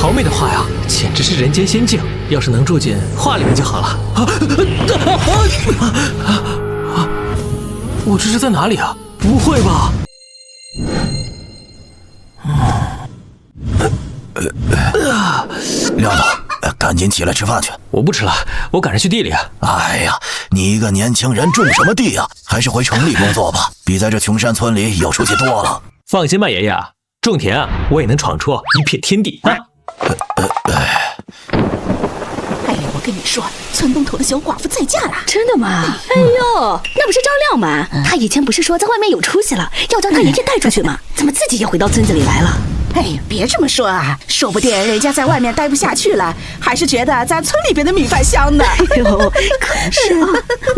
好美的画呀，简直是人间仙境。要是能住进画里面就好了。我这是在哪里啊？不会吧？廖总，赶紧起来吃饭去。我不吃了，我赶着去地里啊。哎呀，你一个年轻人种什么地呀？还是回城里工作吧，比在这穷山村里有出息多了。放心吧，爷爷，种田啊，我也能闯出一片天地啊。哎呀，我跟你说，村东头的小寡妇再嫁了。真的吗？哎呦，那不是赵亮吗？他以前不是说在外面有出息了，要将他爷爷带出去吗？怎么自己也回到村子里来了？哎呀，别这么说啊，说不定人家在外面待不下去了，还是觉得咱村里边的米饭香呢。哎呦，可是啊，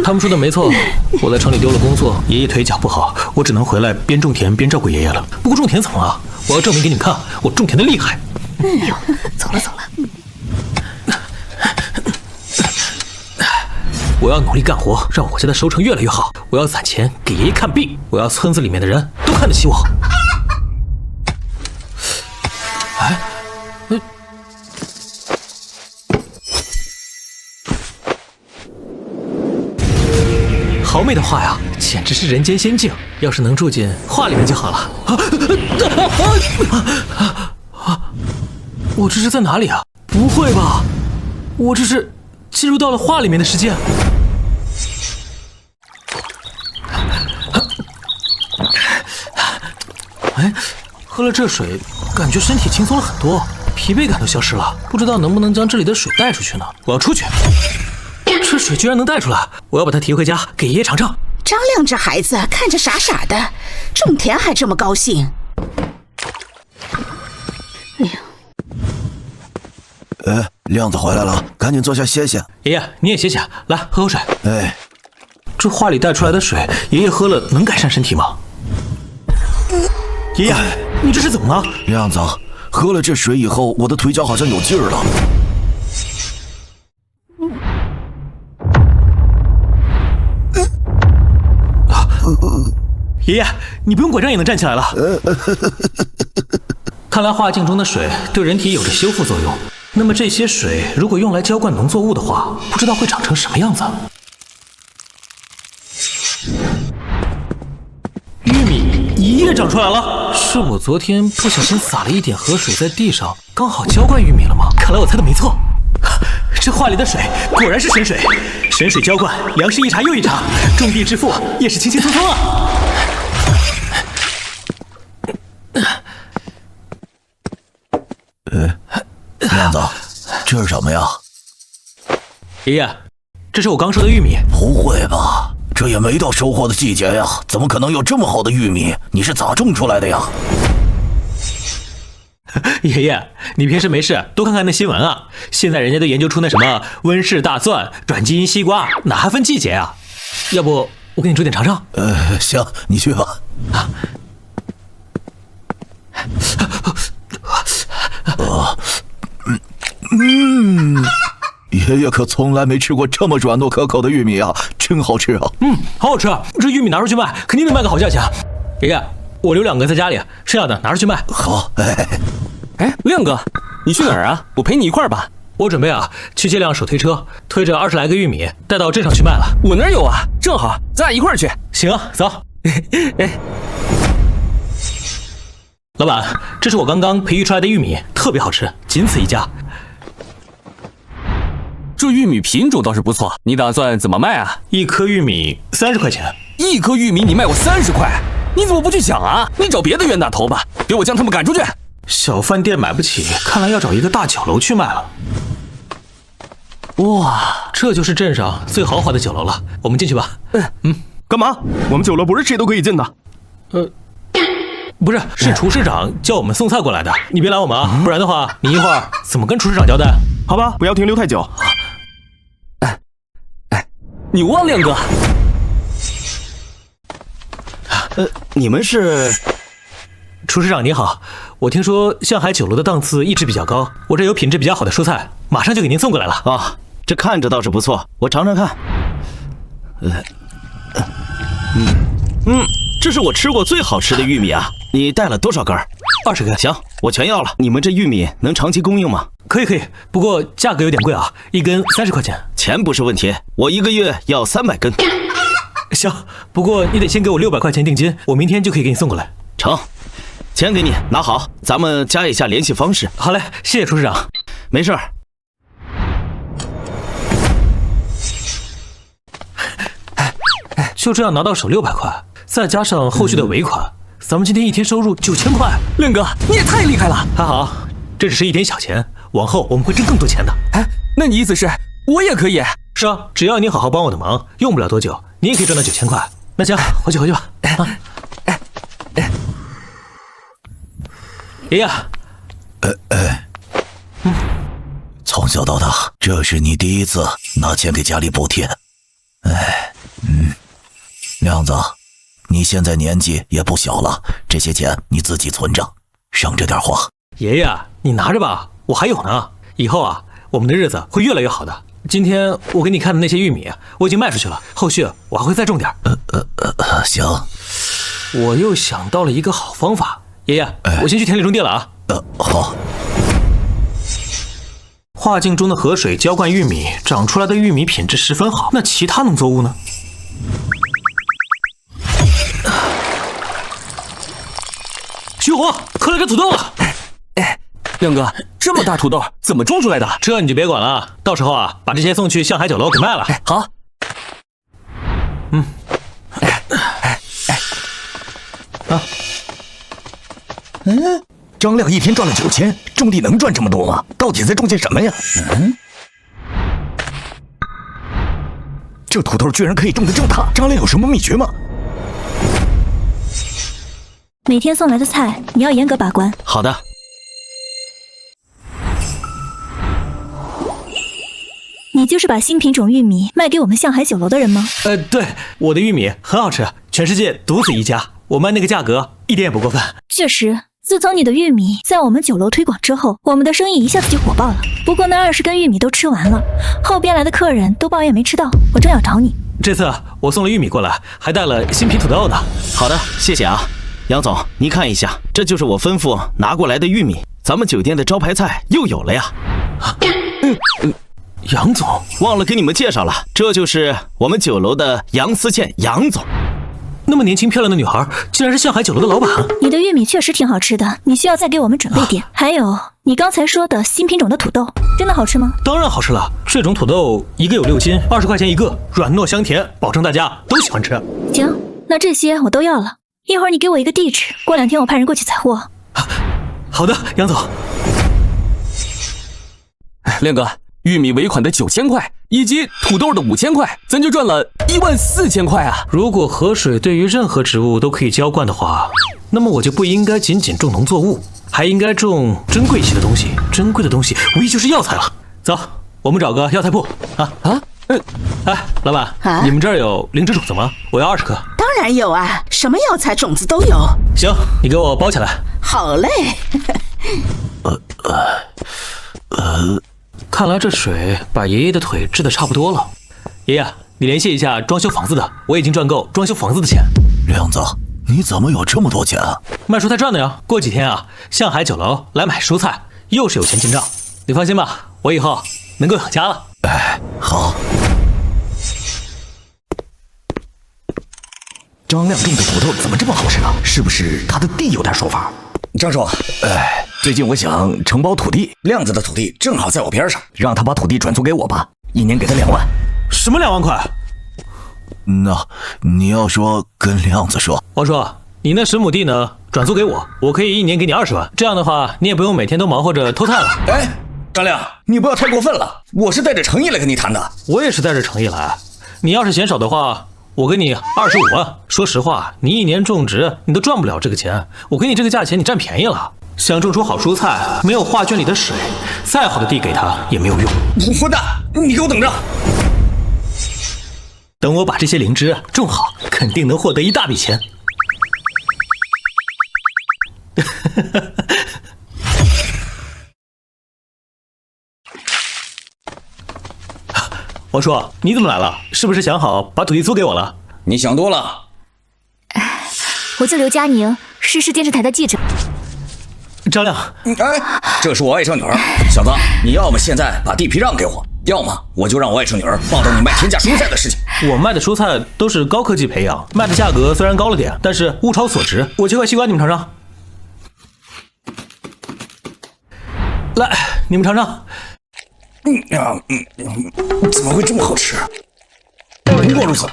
他们说的没错，我在城里丢了工作，爷爷腿脚不好，我只能回来边种田边照顾爷爷了。不过种田怎么了？我要证明给你们看，我种田的厉害。哎呦，走了。我要努力干活，让我家的收成越来越好。我要攒钱给爷爷看病，我要村子里面的人都看得起我。好美的画呀，简直是人间仙境。要是能住进画里面就好了。我这是在哪里啊？不会吧？我这是进入到了画里面的世界。哎，喝了这水，感觉身体轻松了很多，疲惫感都消失了。不知道能不能将这里的水带出去呢？我要出去。这水居然能带出来，我要把它提回家给爷爷尝尝。张亮这孩子看着傻傻的，种田还这么高兴。亮子回来了，赶紧坐下歇歇。爷爷，你也歇歇，来喝口水。哎，这画里带出来的水，爷爷喝了能改善身体吗？爷爷，你这是怎么了？亮子，喝了这水以后，我的腿脚好像有劲儿了。爷爷，你不用拐杖也能站起来了。看来画境中的水对人体有着修复作用。那么这些水如果用来浇灌农作物的话，不知道会长成什么样子。玉米一夜长出来了，是我昨天不小心洒了一点河水在地上，刚好浇灌玉米了吗？看来我猜的没错。这画里的水果然是神水，神水浇灌，粮食一茬又一茬，种地致富也是轻轻松松啊。亮子，这是什么呀？爷爷，这是我刚收的玉米。不会吧，这也没到收获的季节呀，怎么可能有这么好的玉米？你是咋种出来的呀？爷爷，你平时没事多看看那新闻啊，现在人家都研究出那什么温室大蒜、转基因西瓜，哪还分季节啊？要不我给你煮点尝尝？行，你去吧。爷爷可从来没吃过这么软糯可口的玉米啊，真好吃啊！好好吃啊！这玉米拿出去卖，肯定能卖个好价钱。爷爷，我留2个在家里，剩下的拿出去卖。好，哎，亮哥，你去哪儿啊？我陪你一块儿吧。我准备去借辆手推车，推着20来个玉米带到镇上去卖了。我那儿有啊，正好，咱俩一块儿去。行啊，走。哎，老板，这是我刚刚培育出来的玉米，特别好吃，仅此一家。这玉米品种倒是不错，你打算怎么卖啊？1颗玉米30块钱。1颗玉米你卖我30块，你怎么不去抢啊？你找别的冤大头吧，给我将他们赶出去。小饭店买不起，看来要找一个大酒楼去卖了。哇，这就是镇上最豪华的酒楼了，我们进去吧。干嘛？我们酒楼不是谁都可以进的。不是，是厨师长叫我们送菜过来的，你别拦我们啊，不然的话，你一会儿怎么跟厨师长交代？好吧，不要停留太久。你忘亮哥？你们是？厨师长你好，我听说向海酒楼的档次一直比较高，我这有品质比较好的蔬菜，马上就给您送过来了。啊，这看着倒是不错，我尝尝看。这是我吃过最好吃的玉米啊！你带了多少根20根。行，我全要了。你们这玉米能长期供应吗？可以，不过价格有点贵啊，1根30块钱。钱不是问题，我1个月要300根。行，不过你得先给我600块钱定金，我明天就可以给你送过来。成，钱给你，拿好，咱们加一下联系方式。好嘞，谢谢厨师长。没事儿。就这样拿到手600块，再加上后续的尾款，咱们今天一天收入9000块。亮哥，你也太厉害了！还好，这只是一点小钱，往后我们会挣更多钱的。哎，那你意思是我也可以？是啊，只要你好好帮我的忙，用不了多久，你也可以赚到9000块。那行，回去吧。爷爷，从小到大，这是你第一次拿钱给家里补贴。亮子，你现在年纪也不小了，这些钱你自己存着，省着点花。爷爷，你拿着吧，我还有呢。以后啊，我们的日子会越来越好的。今天我给你看的那些玉米，我已经卖出去了，后续我还会再种点。行。我又想到了一个好方法，爷爷，我先去田里种地了啊。好。化境中的河水浇灌玉米，长出来的玉米品质十分好。那其他农作物呢？徐红，快来摘土豆了！亮哥，这么大土豆怎么种出来的？这你就别管了，到时候啊，把这些送去向海酒楼给卖了。好。张亮一天赚了9000，种地能赚这么多吗？到底在种些什么呀？这土豆居然可以种得这么大，张亮有什么秘诀吗？每天送来的菜你要严格把关。好的。你就是把新品种玉米卖给我们向海酒楼的人吗？对，我的玉米很好吃，全世界独此一家，我卖那个价格一点也不过分。确实，自从你的玉米在我们酒楼推广之后，我们的生意一下子就火爆了。不过那20根玉米都吃完了，后边来的客人都抱怨没吃到，我正要找你。这次我送了玉米过来，还带了新品土豆呢。好的，谢谢啊。杨总，您看一下，这就是我吩咐拿过来的玉米，咱们酒店的招牌菜又有了呀。杨总，忘了给你们介绍了，这就是我们酒楼的杨思倩杨总。那么年轻漂亮的女孩，竟然是向海酒楼的老板。你的玉米确实挺好吃的，你需要再给我们准备点。还有，你刚才说的新品种的土豆，真的好吃吗？当然好吃了，这种土豆一个有6斤，20块钱一个，软糯香甜，保证大家都喜欢吃。行，那这些我都要了。一会儿你给我一个地址，过2天我派人过去采货。好的，杨总。亮哥，玉米尾款的9000块，以及土豆的5000块，咱就赚了14000块啊！如果河水对于任何植物都可以浇灌的话，那么我就不应该仅仅种农作物，还应该种珍贵些的东西。珍贵的东西无疑就是药材了。走，我们找个药材铺啊！老板，你们这儿有灵芝种子吗？我要20颗。当然有啊，什么药材种子都有。行，你给我包起来。好嘞。看来这水把爷爷的腿治得差不多了。爷爷，你联系一下装修房子的，我已经赚够装修房子的钱。亮子，你怎么有这么多钱啊？卖蔬菜赚的呀。过几天啊，向海酒楼来买蔬菜，又是有钱进账。你放心吧，我以后能够养家了。好。张亮种的土豆怎么这么好吃呢？是不是他的地有点说法？张叔，最近我想承包土地，亮子的土地正好在我边上，让他把土地转租给我吧，1年给他2万。什么2万块？那你要说跟亮子说。王叔，你那10亩地呢，转租给我，我可以1年给你20万。这样的话，你也不用每天都忙活着偷菜了。张亮，你不要太过分了，我是带着诚意来跟你谈的。我也是带着诚意来，你要是嫌少的话，我给你25万。说实话，你1年种植你都赚不了这个钱，我给你这个价钱，你占便宜了。想种出好蔬菜，没有画卷里的水，再好的地给他也没有用。混蛋，你给我等着！等我把这些灵芝种好，肯定能获得一大笔钱。王叔，你怎么来了？是不是想好把土地租给我了？你想多了。我叫刘佳宁，是市电视台的记者。张亮，哎，这是我外甥女儿，小子，你要么现在把地皮让给我，要么我就让我外甥女儿报道你卖天价蔬菜的事情。我卖的蔬菜都是高科技培养，卖的价格虽然高了点，但是物超所值。我切块西瓜，你们尝尝。来，你们尝尝。怎么会这么好吃？不过如此。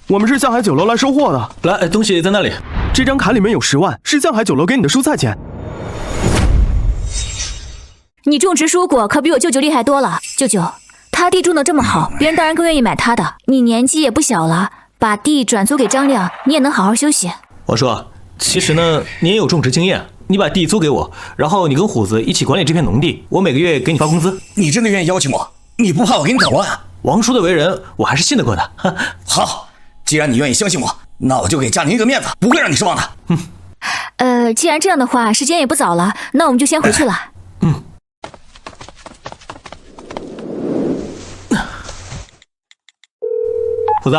我们是向海酒楼来收货的。来，东西在那里。这张卡里面有10万，是向海酒楼给你的蔬菜钱。你种植蔬果可比我舅舅厉害多了。舅舅，他地种的这么好，别人当然更愿意买他的。你年纪也不小了，把地转租给张亮，你也能好好休息。我说，其实呢，你也有种植经验，你把地租给我，然后你跟虎子一起管理这片农地，我每个月给你发工资。你真的愿意邀请我？你不怕我给你捣乱？王叔的为人，我还是信得过的。好，既然你愿意相信我，那我就给佳宁一个面子，不会让你失望的。既然这样的话，时间也不早了，那我们就先回去了。虎子，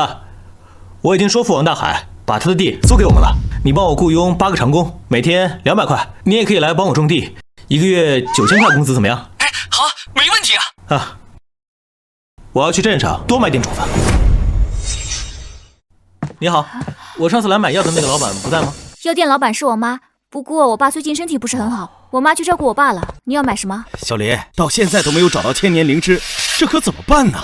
我已经说服王大海把他的地租给我们了，你帮我雇佣8个长工，每天200块，你也可以来帮我种地，1个月9000块工资，怎么样？哎，好，没问题啊！我要去镇上多买点种子。你好，我上次来买药的那个老板不在吗？药店老板是我妈，不过我爸最近身体不是很好，我妈去照顾我爸了。你要买什么？小林，到现在都没有找到千年灵芝，这可怎么办呢？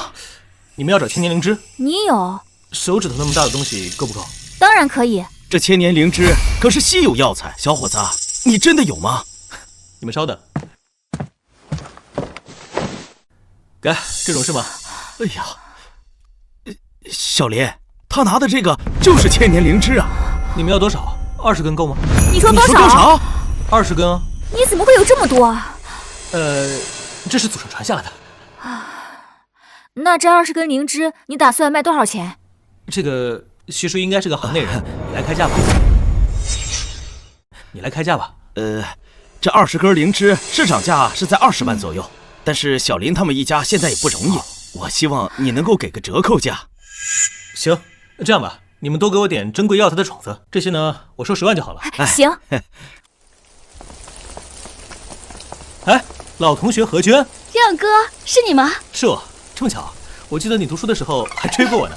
你们要找千年灵芝？你有？手指头那么大的东西够不够？当然可以。这千年灵芝可是稀有药材，小伙子，你真的有吗？你们稍等。该这种是吗？哎呀，小林，他拿的这个就是千年灵芝啊！你们要多少？20根够吗？你说多少？20根啊！你怎么会有这么多？这是祖上传下来的。那这20根灵芝，你打算卖多少钱？这个徐叔应该是个行内人，你来开价吧。你来开价吧。这20根灵芝市场价是在20万左右，但是小林他们一家现在也不容易，我希望你能够给个折扣价。行，这样吧，你们多给我点珍贵药材的种子，这些呢，我收10万就好了。行。哎，老同学何娟，亮哥，是你吗？是我，这么巧，我记得你读书的时候还追过我呢。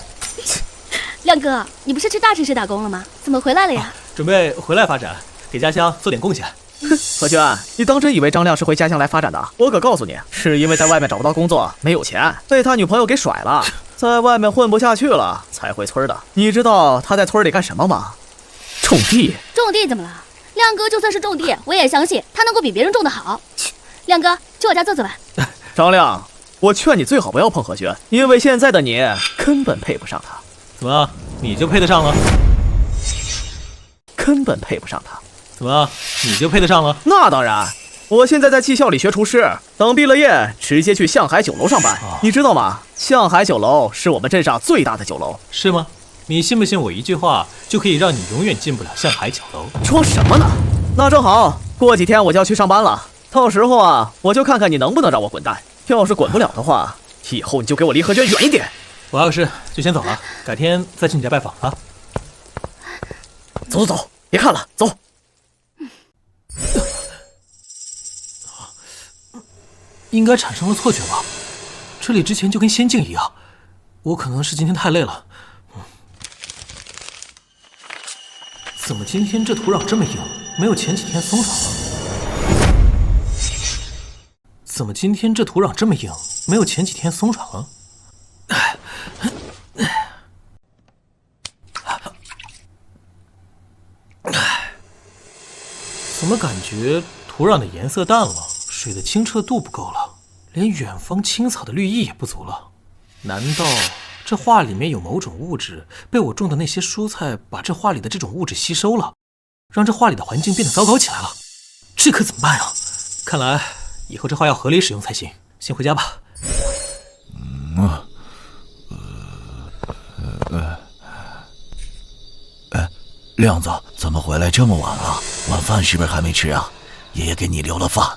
亮哥，你不是去大城市打工了吗？怎么回来了呀？准备回来发展，给家乡做点贡献。何娟，你当真以为张亮是回家乡来发展的？我可告诉你，是因为在外面找不到工作，没有钱，被他女朋友给甩了，在外面混不下去了，才回村的。你知道他在村里干什么吗？种地。种地怎么了？亮哥就算是种地，我也相信他能够比别人种得好。亮哥，去我家坐坐吧。张亮，我劝你最好不要碰何娟，因为现在的你根本配不上她。怎么，你就配得上了？根本配不上她。怎么，你就配得上了？那当然，我现在在技校里学厨师，等毕了业直接去向海酒楼上班。你知道吗？向海酒楼是我们镇上最大的酒楼。是吗？你信不信我一句话就可以让你永远进不了向海酒楼？装什么呢？那正好，过几天我就要去上班了，到时候啊，我就看看你能不能让我滚蛋。要是滚不了的话，以后你就给我离何娟远一点。我还有事，就先走了，改天再去你家拜访啊。走走走，别看了，走。应该产生了错觉吧？这里之前就跟仙境一样，我可能是今天太累了。怎么今天这土壤这么硬，没有前几天松软了？怎么今天这土壤这么硬，没有前几天松软了？怎么感觉土壤的颜色淡了，水的清澈度不够了，连远方青草的绿意也不足了？难道这画里面有某种物质被我种的那些蔬菜把这画里的这种物质吸收了，让这画里的环境变得糟糕起来了？这可怎么办啊？看来以后这画要合理使用才行。先回家吧。亮子，怎么回来这么晚了？晚饭是不是还没吃啊？爷爷给你留了饭，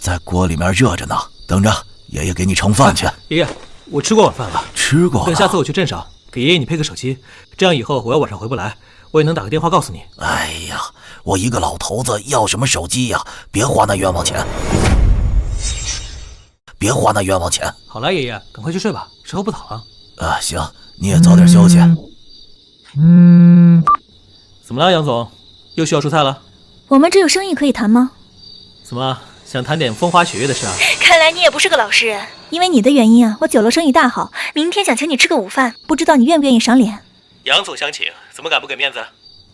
在锅里面热着呢，等着，爷爷给你盛饭去。爷爷，我吃过晚饭了。吃过了。等下次我去镇上，给爷爷你配个手机，这样以后我要晚上回不来，我也能打个电话告诉你。哎呀，我一个老头子要什么手机呀？别花那冤枉钱！别花那冤枉钱！好了，爷爷，赶快去睡吧，时候不早了。行，你也早点休息。怎么了，杨总？又需要出菜了？我们只有生意可以谈吗？怎么想谈点风花雪月的事啊？看来你也不是个老实人。因为你的原因啊，我酒楼生意大好，明天想请你吃个午饭，不知道你愿不愿意赏脸？杨总相请，怎么敢不给面子？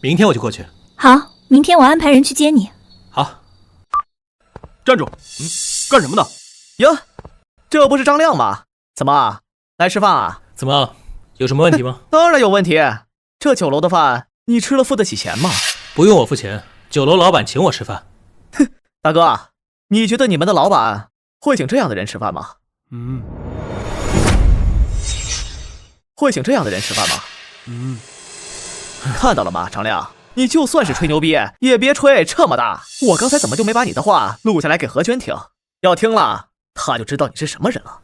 明天我就过去。好，明天我安排人去接你。好。站住！干什么呢？哟，这不是张亮吗？怎么来吃饭啊？怎么有什么问题吗？当然有问题。这酒楼的饭你吃了付得起钱吗？不用我付钱，酒楼老板请我吃饭。哼，大哥，你觉得你们的老板会请这样的人吃饭吗？会请这样的人吃饭吗？看到了吗，张亮？你就算是吹牛逼，也别吹这么大。我刚才怎么就没把你的话录下来给何娟听？要听了，他就知道你是什么人了。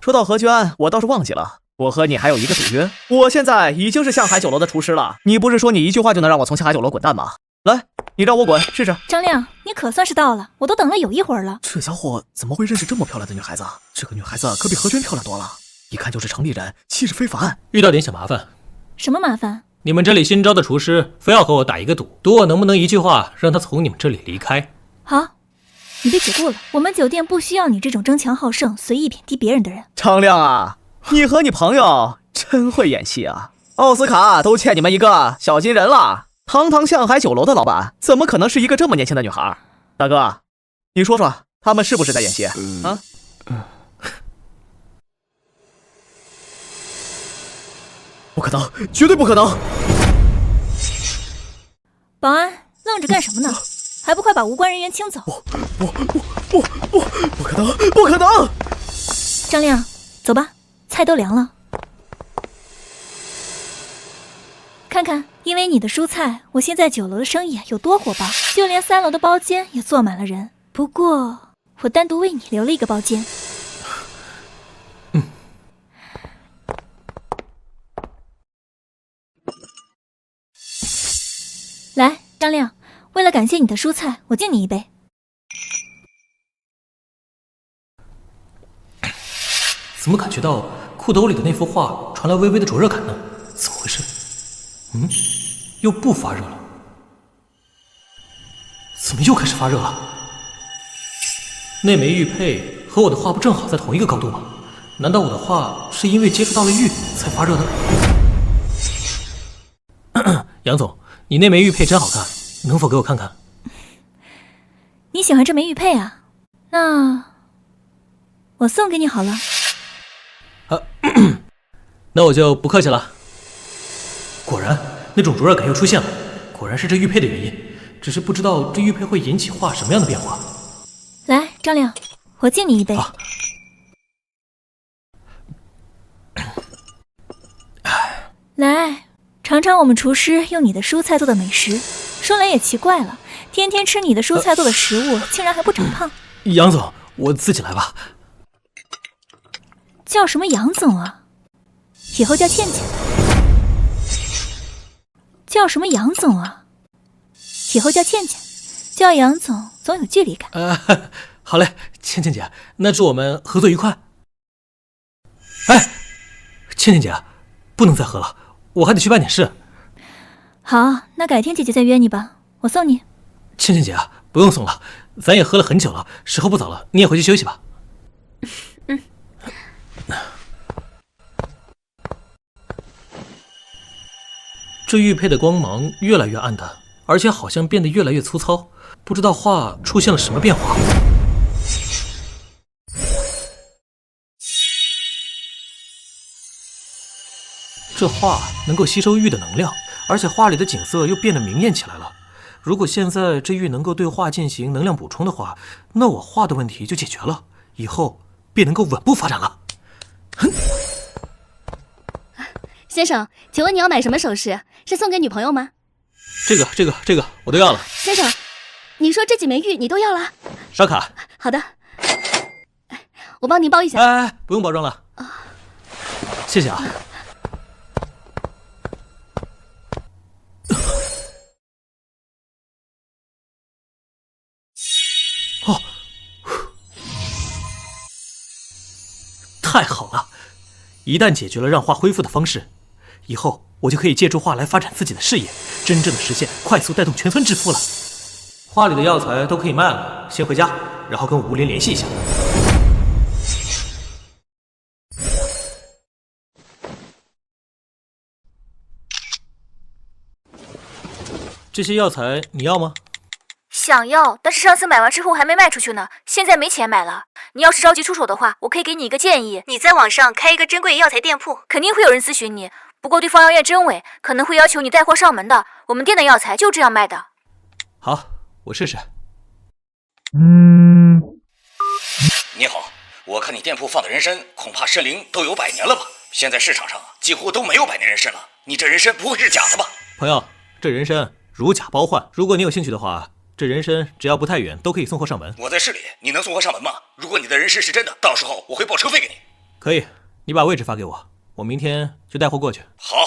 说到何娟，我倒是忘记了，我和你还有一个赌约。我现在已经是向海酒楼的厨师了，你不是说你一句话就能让我从向海酒楼滚蛋吗？来，你让我滚试试。张亮，你可算是到了，我都等了有一会儿了。这小伙怎么会认识这么漂亮的女孩子？这个女孩子可比何娟漂亮多了，一看就是城里人，气质非凡。遇到点小麻烦。什么麻烦？你们这里新招的厨师非要和我打一个赌，赌我能不能一句话让他从你们这里离开。好，你别解雇了，我们酒店不需要你这种争强好胜、随意贬低别人的人。张亮啊，你和你朋友真会演戏啊！奥斯卡都欠你们一个小金人了。堂堂向海酒楼的老板，怎么可能是一个这么年轻的女孩？大哥，你说说，他们是不是在演戏啊？不可能，绝对不可能！保安，愣着干什么呢？还不快把无关人员清走！不可能，不可能！张亮，走吧，菜都凉了。看看，因为你的蔬菜，我现在酒楼的生意有多火爆，就连3楼的包间也坐满了人。不过，我单独为你留了一个包间。来，张亮，为了感谢你的蔬菜，我敬你一杯。怎么感觉到裤兜里的那幅画传来微微的灼热感呢？怎么回事？又不发热了？怎么又开始发热了？那枚玉佩和我的画不正好在同一个高度吗？难道我的画是因为接触到了玉才发热的？杨总，你那枚玉佩真好看，能否给我看看？你喜欢这枚玉佩啊？那我送给你好了。那我就不客气了。果然，那种灼热感又出现了，果然是这玉佩的原因。只是不知道这玉佩会引起画什么样的变化。来，张亮，我敬你一杯。来，尝尝我们厨师用你的蔬菜做的美食。说来也奇怪了，天天吃你的蔬菜做的食物，竟然还不长胖。杨总，我自己来吧。叫什么杨总啊？以后叫倩倩。叫什么杨总啊？以后叫倩倩。叫杨总总有距离感。好嘞，倩倩姐，那祝我们合作愉快。哎，倩倩姐，不能再喝了，我还得去办点事。好，那改天姐姐再约你吧，我送你。倩倩姐，不用送了，咱也喝了很久了，时候不早了，你也回去休息吧。这玉佩的光芒越来越暗淡，而且好像变得越来越粗糙，不知道画出现了什么变化。这画能够吸收玉的能量，而且画里的景色又变得明艳起来了。如果现在这玉能够对画进行能量补充的话，那我画的问题就解决了，以后便能够稳步发展了。先生，请问你要买什么首饰？是送给女朋友吗？这个我都要了。先生，你说这几枚玉你都要了？刷卡。好的，我帮您包一下。哎，不用包装了。谢谢啊。太好了！一旦解决了让花恢复的方式，以后我就可以借助花来发展自己的事业，真正的实现快速带动全村致富了。花里的药材都可以卖了，先回家，然后跟武林联系一下。这些药材你要吗？想要，但是上次买完之后还没卖出去呢，现在没钱买了。你要是着急出手的话，我可以给你一个建议，你在网上开一个珍贵药材店铺，肯定会有人咨询你。不过对方药业真伪，可能会要求你带货上门的。我们店的药材就这样卖的。好，我试试。你好，我看你店铺放的人参，恐怕参龄都有100年了吧？现在市场上几乎都没有100年人参了，你这人参不会是假的吧？朋友，这人参如假包换，如果你有兴趣的话，这人参只要不太远，都可以送货上门。我在市里，你能送货上门吗？如果你的人参是真的，到时候我会报车费给你。可以，你把位置发给我，我明天就带货过去。好。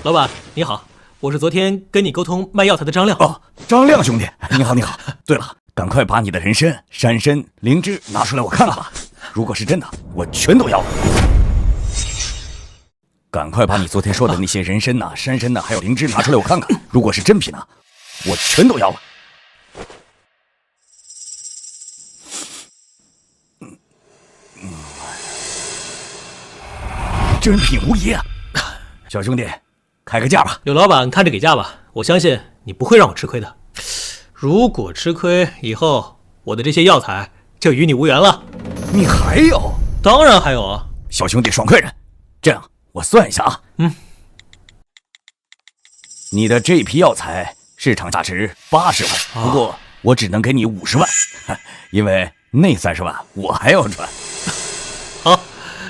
老板你好，我是昨天跟你沟通卖药材的张亮。哦，张亮兄弟，你好你好。对了，赶快把你的人参、山参、灵芝拿出来我看看吧。如果是真的，我全都要了。赶快把你昨天说的那些人参呐、山参呐，还有灵芝拿出来我看看。如果是真品呢，我全都要了。真品无疑啊！小兄弟，开个价吧。刘老板看着给价吧，我相信你不会让我吃亏的。如果吃亏，以后我的这些药材就与你无缘了。你还有？当然还有啊！小兄弟爽快人，这样我算一下啊。你的这批药材市场价值80万，不过我只能给你50万，因为那30万我还要赚。好，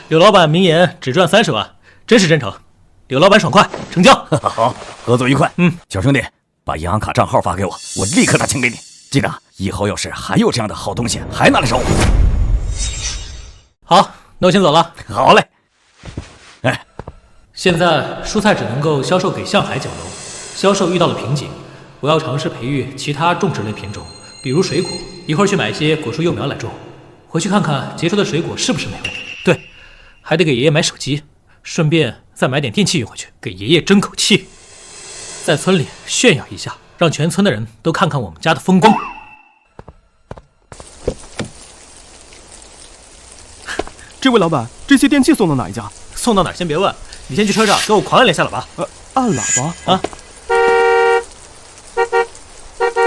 刘老板明言只赚30万，真是真诚。刘老板爽快，成交。好，合作愉快。小兄弟，把银行卡账号发给我，我立刻打钱给你。记得以后要是还有这样的好东西，还拿来找我。好，那我先走了。好嘞。哎，现在蔬菜只能够销售给向海酒楼，销售遇到了瓶颈，我要尝试培育其他种植类品种，比如水果，一会儿去买一些果树幼苗来种，回去看看结出的水果是不是美味。对，还得给爷爷买手机，顺便再买点电器运回去，给爷爷争口气，在村里炫耀一下，让全村的人都看看我们家的风光。这位老板，这些电器送到哪一家？送到哪儿先别问，你先去车上给我狂按连下喇叭。按喇叭啊！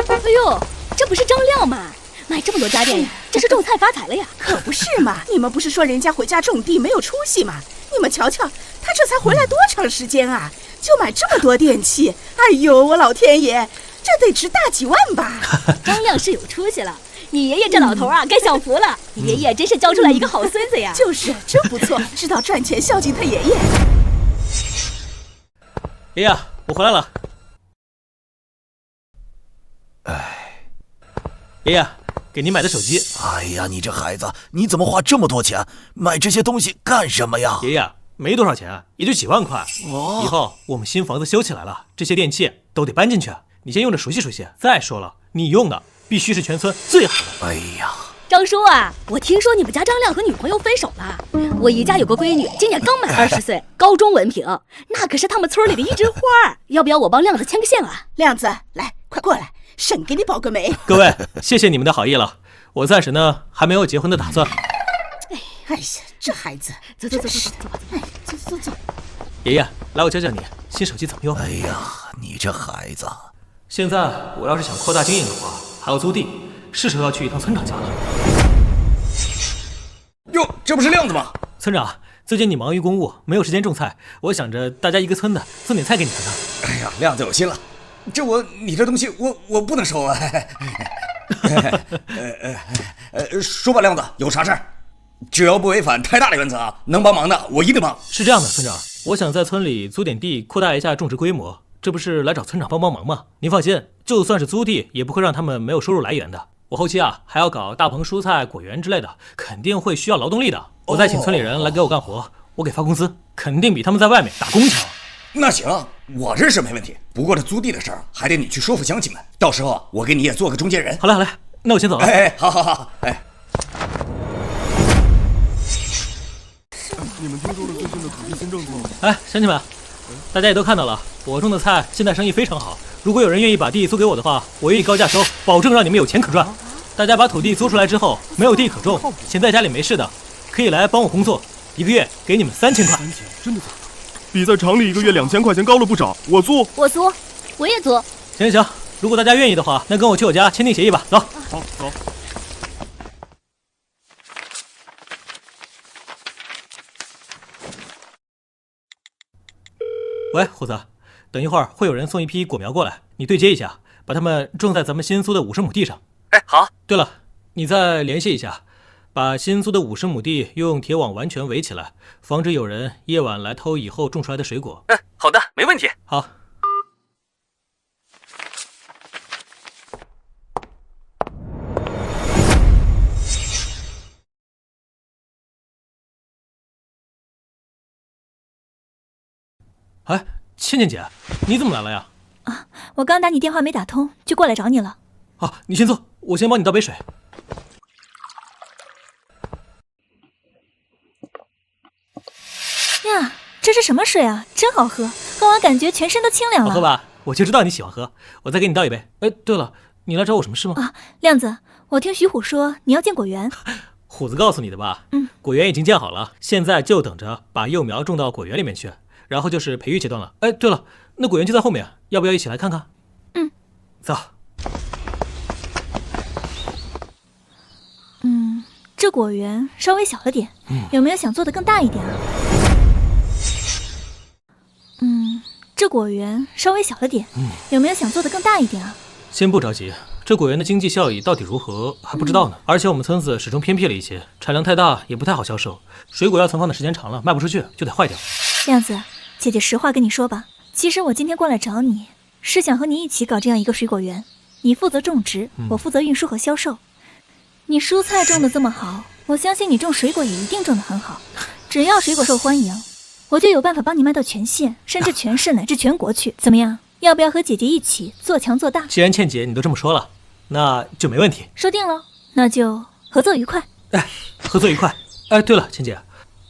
哎呦，这不是张亮吗？买这么多家电呀，这是种菜发财了呀！可不是嘛，你们不是说人家回家种地没有出息吗？你们瞧瞧，他这才回来多长时间啊，就买这么多电器？哎呦，我老天爷，这得值大几万吧？张亮是有出息了。你爷爷这老头啊，该享福了！你爷爷真是教出来一个好孙子呀！就是，真不错，知道赚钱孝敬他爷爷。爷爷，我回来了。爷爷，给您买的手机。哎呀，你这孩子，你怎么花这么多钱买这些东西干什么呀？爷爷，没多少钱，也就几万块。以后我们新房子修起来了，这些电器都得搬进去，你先用着熟悉熟悉。再说了，你用的必须是全村最好的。哎呀，张叔啊，我听说你们家张亮和女朋友分手了。我姨家有个闺女，今年刚满20岁，高中文凭，那可是他们村里的一枝花。要不要我帮亮子牵个线啊？亮子，来，快过来，婶给你保个媒。各位，谢谢你们的好意了，我暂时呢还没有结婚的打算。哎呀，这孩子，走，走。爷爷，来我教教你新手机怎么用。哎呀，你这孩子。现在我要是想扩大经营的话，还要租地，是时候要去一趟村长家了。哟，这不是亮子吗？村长，最近你忙于公务，没有时间种菜，我想着大家一个村的，送点菜给你尝尝。哎呀，亮子有心了，你这东西我不能收啊。说吧，亮子，有啥事儿？只要不违反太大的原则，能帮忙的我一定帮。是这样的，村长，我想在村里租点地，扩大一下种植规模。这不是来找村长帮忙吗？您放心，就算是租地，也不会让他们没有收入来源的。我后期还要搞大棚蔬菜、果园之类的，肯定会需要劳动力的。我再请村里人来给我干活，我给发工资，肯定比他们在外面打工强。那行，我这是没问题。不过这租地的事儿，还得你去说服乡亲们。到时候我给你也做个中间人。好嘞，那我先走了。哎，好好好，哎。你们听说了最近的土地新政策吗？哎，乡亲们，大家也都看到了，我种的菜现在生意非常好。如果有人愿意把地租给我的话，我愿意高价收，保证让你们有钱可赚。大家把土地租出来之后，没有地可种，闲在家里没事的，可以来帮我工作，1个月给你们3000块。真的假的？比在厂里1个月2000块钱高了不少。我租，我租，我也租。行行，如果大家愿意的话，那跟我去我家签订协议吧。走。好，走。喂，虎子，等一会儿会有人送一批果苗过来，你对接一下，把它们种在咱们新租的50亩地上。哎，好。对了，你再联系一下，把新租的50亩地用铁网完全围起来，防止有人夜晚来偷以后种出来的水果。好的，没问题。好。哎，倩倩姐，你怎么来了呀？啊，我刚打你电话没打通，就过来找你了。好，你先坐，我先帮你倒杯水。呀，这是什么水啊？真好喝，喝完感觉全身都清凉了。好喝吧？我就知道你喜欢喝，我再给你倒一杯。哎，对了，你来找我什么事吗？啊，亮子，我听徐虎说你要建果园。虎子告诉你的吧？果园已经建好了，现在就等着把幼苗种到果园里面去。然后就是培育阶段了。哎，对了，那果园就在后面，要不要一起来看看？走。这果园稍微小了点，有没有想做的更大一点啊？这果园稍微小了点，有没有想做的更大一点啊？先不着急，这果园的经济效益到底如何还不知道呢。而且我们村子始终偏僻了一些，产量太大也不太好销售，水果要存放的时间长了，卖不出去就得坏掉。亮子，姐姐实话跟你说吧，其实我今天过来找你，是想和你一起搞这样一个水果园。你负责种植，我负责运输和销售。你蔬菜种得这么好，我相信你种水果也一定种得很好。只要水果受欢迎，我就有办法帮你卖到全县，甚至全市乃至全国去。怎么样？要不要和姐姐一起做强做大？既然倩姐你都这么说了，那就没问题。说定了，那就合作愉快。哎，合作愉快。哎，对了，倩姐，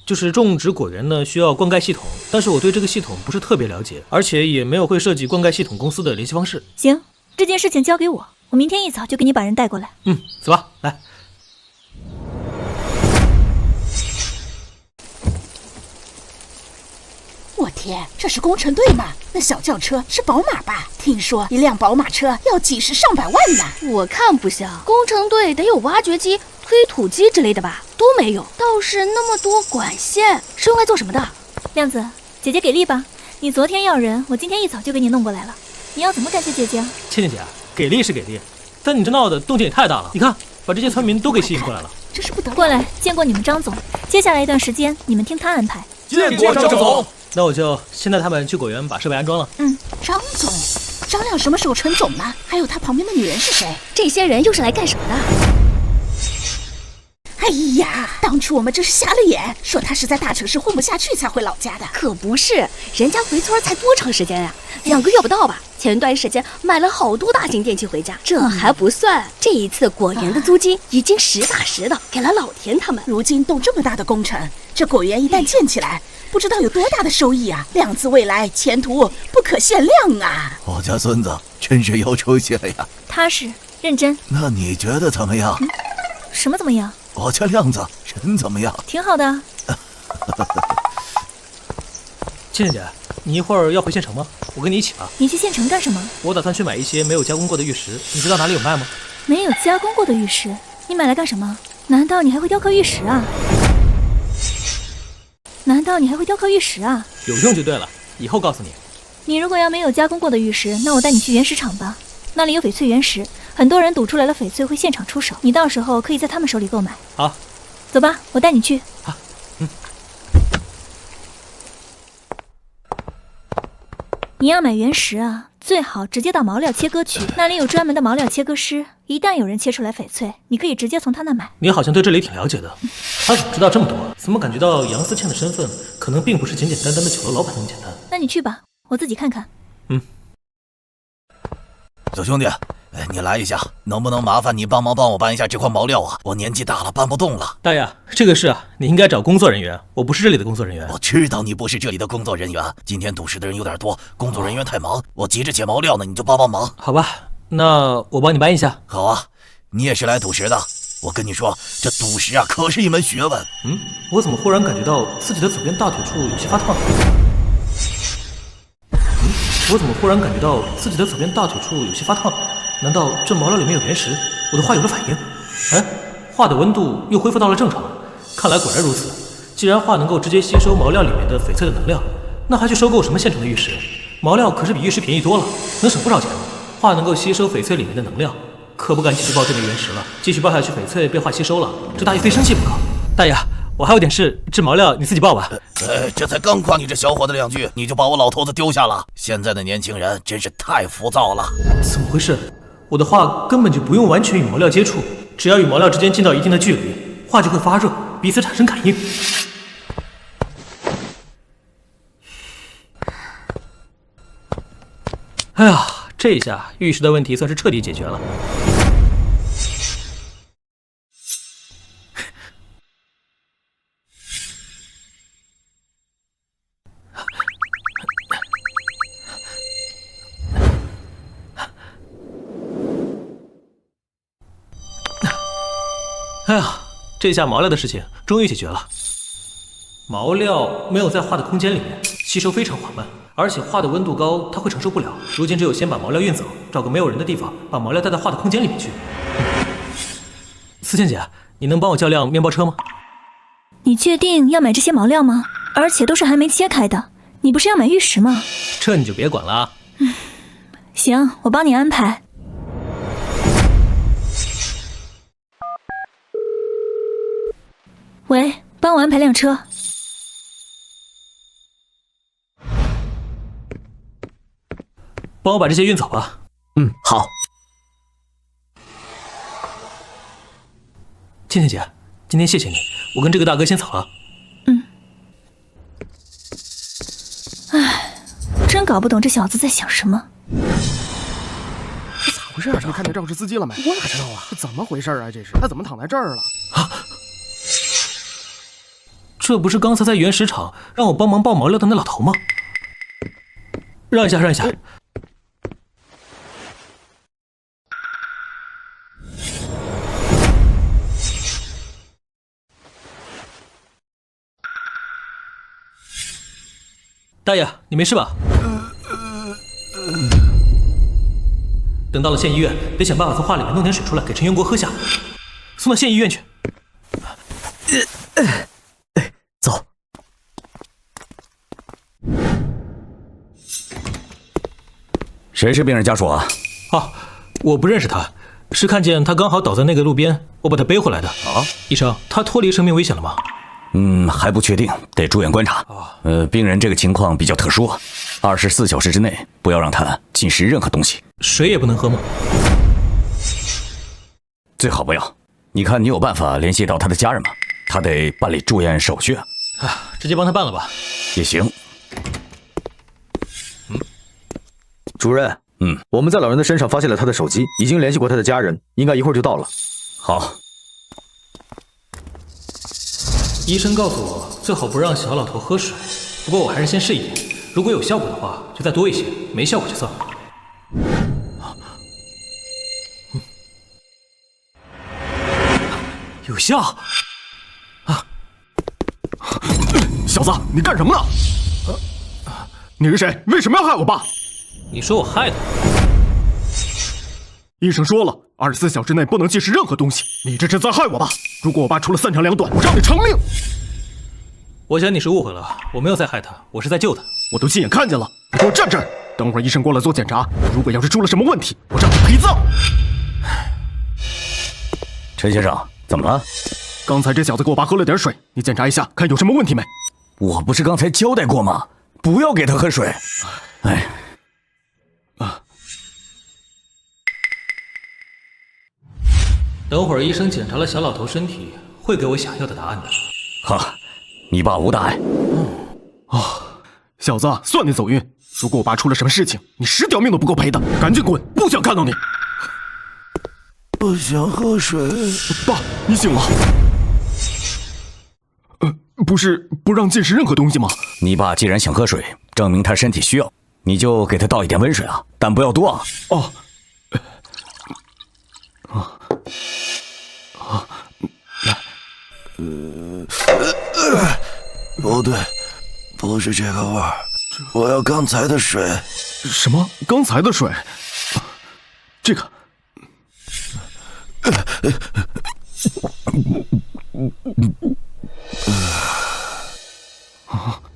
就是种植果园呢需要灌溉系统，但是我对这个系统不是特别了解，而且也没有会设计灌溉系统公司的联系方式。行，这件事情交给我，我明天一早就给你把人带过来。走吧，来。我天，这是工程队吗？那小轿车是宝马吧？听说一辆宝马车要几十上百万呢。我看不像，工程队得有挖掘机、推土机之类的吧？都没有，倒是那么多管线，是用来做什么的？亮子，姐姐给力吧？你昨天要人，我今天一早就给你弄过来了。你要怎么感谢姐姐啊？倩倩姐，给力是给力，但你这闹的动静也太大了。你看，把这些村民都给吸引过来了。这是不得了。过来，见过你们张总，接下来一段时间你们听他安排。见过张总。那我就先带他们去果园把设备安装了。张总，张亮什么时候成总呢？还有他旁边的女人是谁？这些人又是来干什么的？哎呀，当初我们真是瞎了眼，说他是在大城市混不下去才回老家的。可不是，人家回村才多长时间呀？2个月不到吧。前段时间买了好多大型电器回家，这还不算，这一次果园的租金已经实打实的给了老田他们。如今动这么大的工程，这果园一旦建起来，不知道有多大的收益啊！亮子未来前途不可限量啊！我家孙子真是有出息了呀，踏实认真。那你觉得怎么样？什么怎么样？我家亮子人怎么样？挺好的。倩倩姐，你一会儿要回县城吗？我跟你一起吧。你去县城干什么？我打算去买一些没有加工过的玉石，你知道哪里有卖吗？没有加工过的玉石，你买来干什么？难道你还会雕刻玉石啊？有用就对了，以后告诉你。你如果要没有加工过的玉石，那我带你去原石厂吧，那里有翡翠原石，很多人赌出来了翡翠会现场出手，你到时候可以在他们手里购买。好，走吧，我带你去。好，你要买原石啊，最好直接到毛料切割区，那里有专门的毛料切割师，一旦有人切出来翡翠，你可以直接从他那买。你好像对这里挺了解的，他怎么知道这么多？怎么感觉到杨思倩的身份可能并不是简简单单的酒楼老板那么简单？那你去吧，我自己看看。小兄弟，你来一下，能不能麻烦你帮我搬一下这块毛料啊？我年纪大了，搬不动了。大爷，这个事啊，你应该找工作人员，我不是这里的工作人员。我知道你不是这里的工作人员，今天赌石的人有点多，工作人员太忙，我急着捡毛料呢，你就帮忙。好吧，那我帮你搬一下。好啊，你也是来赌石的。我跟你说，这赌石啊，可是一门学问。我怎么忽然感觉到自己的左边大腿处有些发烫？我怎么忽然感觉到自己的左边大腿处有些发烫？难道这毛料里面有原石？我的画有了反应。哎，画的温度又恢复到了正常。看来果然如此。既然画能够直接吸收毛料里面的翡翠的能量，那还去收购什么现成的玉石？毛料可是比玉石便宜多了，能省不少钱呢。画能够吸收翡翠里面的能量，可不敢继续抱这枚原石了。继续抱下去，翡翠被画吸收了，这大爷非生气不可。大爷，我还有点事，这毛料你自己抱吧。这才刚夸你这小伙子2句，你就把我老头子丢下了。现在的年轻人真是太浮躁了。怎么回事？我的画根本就不用完全与毛料接触，只要与毛料之间近到一定的距离，画就会发热，彼此产生感应。哎呀，这一下玉石的问题算是彻底解决了。哎呀，这下毛料的事情终于解决了。毛料没有在画的空间里面，吸收非常缓慢，而且画的温度高，它会承受不了。如今只有先把毛料运走，找个没有人的地方，把毛料带到画的空间里面去。思倩姐，你能帮我叫辆面包车吗？你确定要买这些毛料吗？而且都是还没切开的，你不是要买玉石吗？这你就别管了啊。行，我帮你安排。喂，帮我安排辆车。帮我把这些运走吧。好。倩倩姐，今天谢谢你，我跟这个大哥先走了。真搞不懂这小子在想什么。这咋回事啊？你看见肇事司机了没？我哪知道啊？这怎么回事啊？这是他怎么躺在这儿了？这不是刚才在原石场让我帮忙抱毛料的那老头吗？让一下，让一下。大爷，你没事吧？等到了县医院，得想办法从画里面弄点水出来给陈元国喝下，送到县医院去。走。谁是病人家属啊？我不认识他，是看见他刚好倒在那个路边，我把他背回来的。医生，他脱离生命危险了吗？还不确定，得住院观察。病人这个情况比较特殊，24小时之内不要让他进食任何东西。水也不能喝吗？最好不要。你看你有办法联系到他的家人吗？他得办理住院手续。直接帮他办了吧。也行。主任，我们在老人的身上发现了他的手机，已经联系过他的家人，应该一会儿就到了。好。医生告诉我，最好不让小老头喝水。不过我还是先试一点，如果有效果的话，就再多一些；没效果就算了。有效！小子，你干什么呢？你是谁？为什么要害我爸？你说我害他？医生说了，24小时内不能进食任何东西。你这是在害我爸！如果我爸出了3长2短，我让你偿命！我想你是误会了，我没有在害他，我是在救他。我都亲眼看见了，你给我站这儿！等会儿医生过来做检查，如果要是出了什么问题，我让你陪葬！陈先生，怎么了？刚才这小子给我爸喝了点水，你检查一下，看有什么问题没？我不是刚才交代过吗？不要给他喝水。等会儿医生检查了小老头身体，会给我想要的答案的。你爸无大碍。小子，算你走运。如果我爸出了什么事情，你10条命都不够赔的。赶紧滚，不想看到你。我想喝水。爸，你醒了。不是不让进食任何东西吗？你爸既然想喝水，证明他身体需要，你就给他倒一点温水啊，但不要多啊。哦。不对，不是这个味儿，我要刚才的水。什么？刚才的水？这个。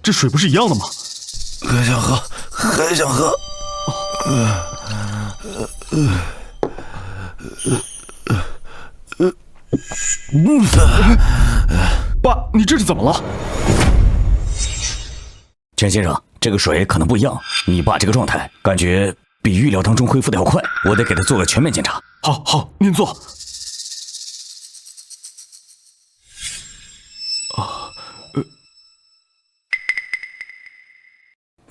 这水不是一样的吗？还想喝，还想喝。爸，你这是怎么了？钱先生，这个水可能不一样，你爸这个状态感觉比预料当中恢复的要快，我得给他做个全面检查。好，您坐。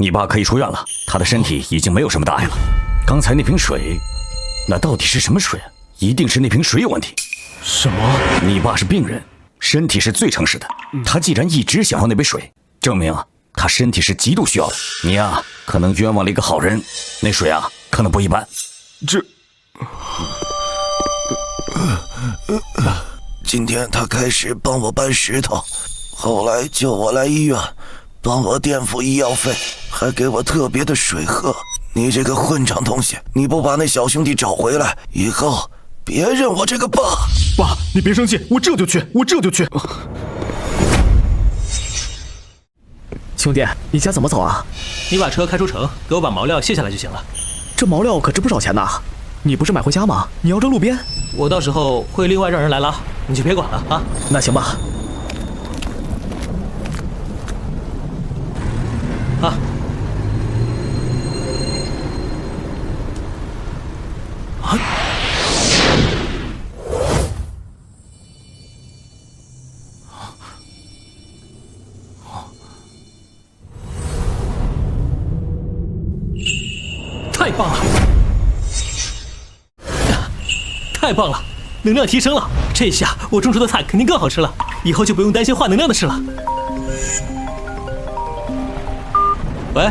你爸可以出院了，他的身体已经没有什么大碍了。刚才那瓶水，那到底是什么水？一定是那瓶水有问题。什么？你爸是病人，身体是最诚实的。他既然一直想要那杯水，证明他身体是极度需要的。你呀，可能冤枉了一个好人。那水啊，可能不一般。这，今天他开始帮我搬石头，后来叫我来医院，帮我垫付医药费，还给我特别的水喝。你这个混账东西，你不把那小兄弟找回来，以后别认我这个爸。爸，你别生气，我这就去。兄弟，你家怎么走啊？你把车开出城，给我把毛料卸下来就行了。这毛料可值不少钱呐，你不是买回家吗？你要扔路边？我到时候会另外让人来拉，你就别管了啊。那行吧。啊。太棒了！太棒了，能量提升了，这下我种出的菜肯定更好吃了，以后就不用担心化能量的事了。喂，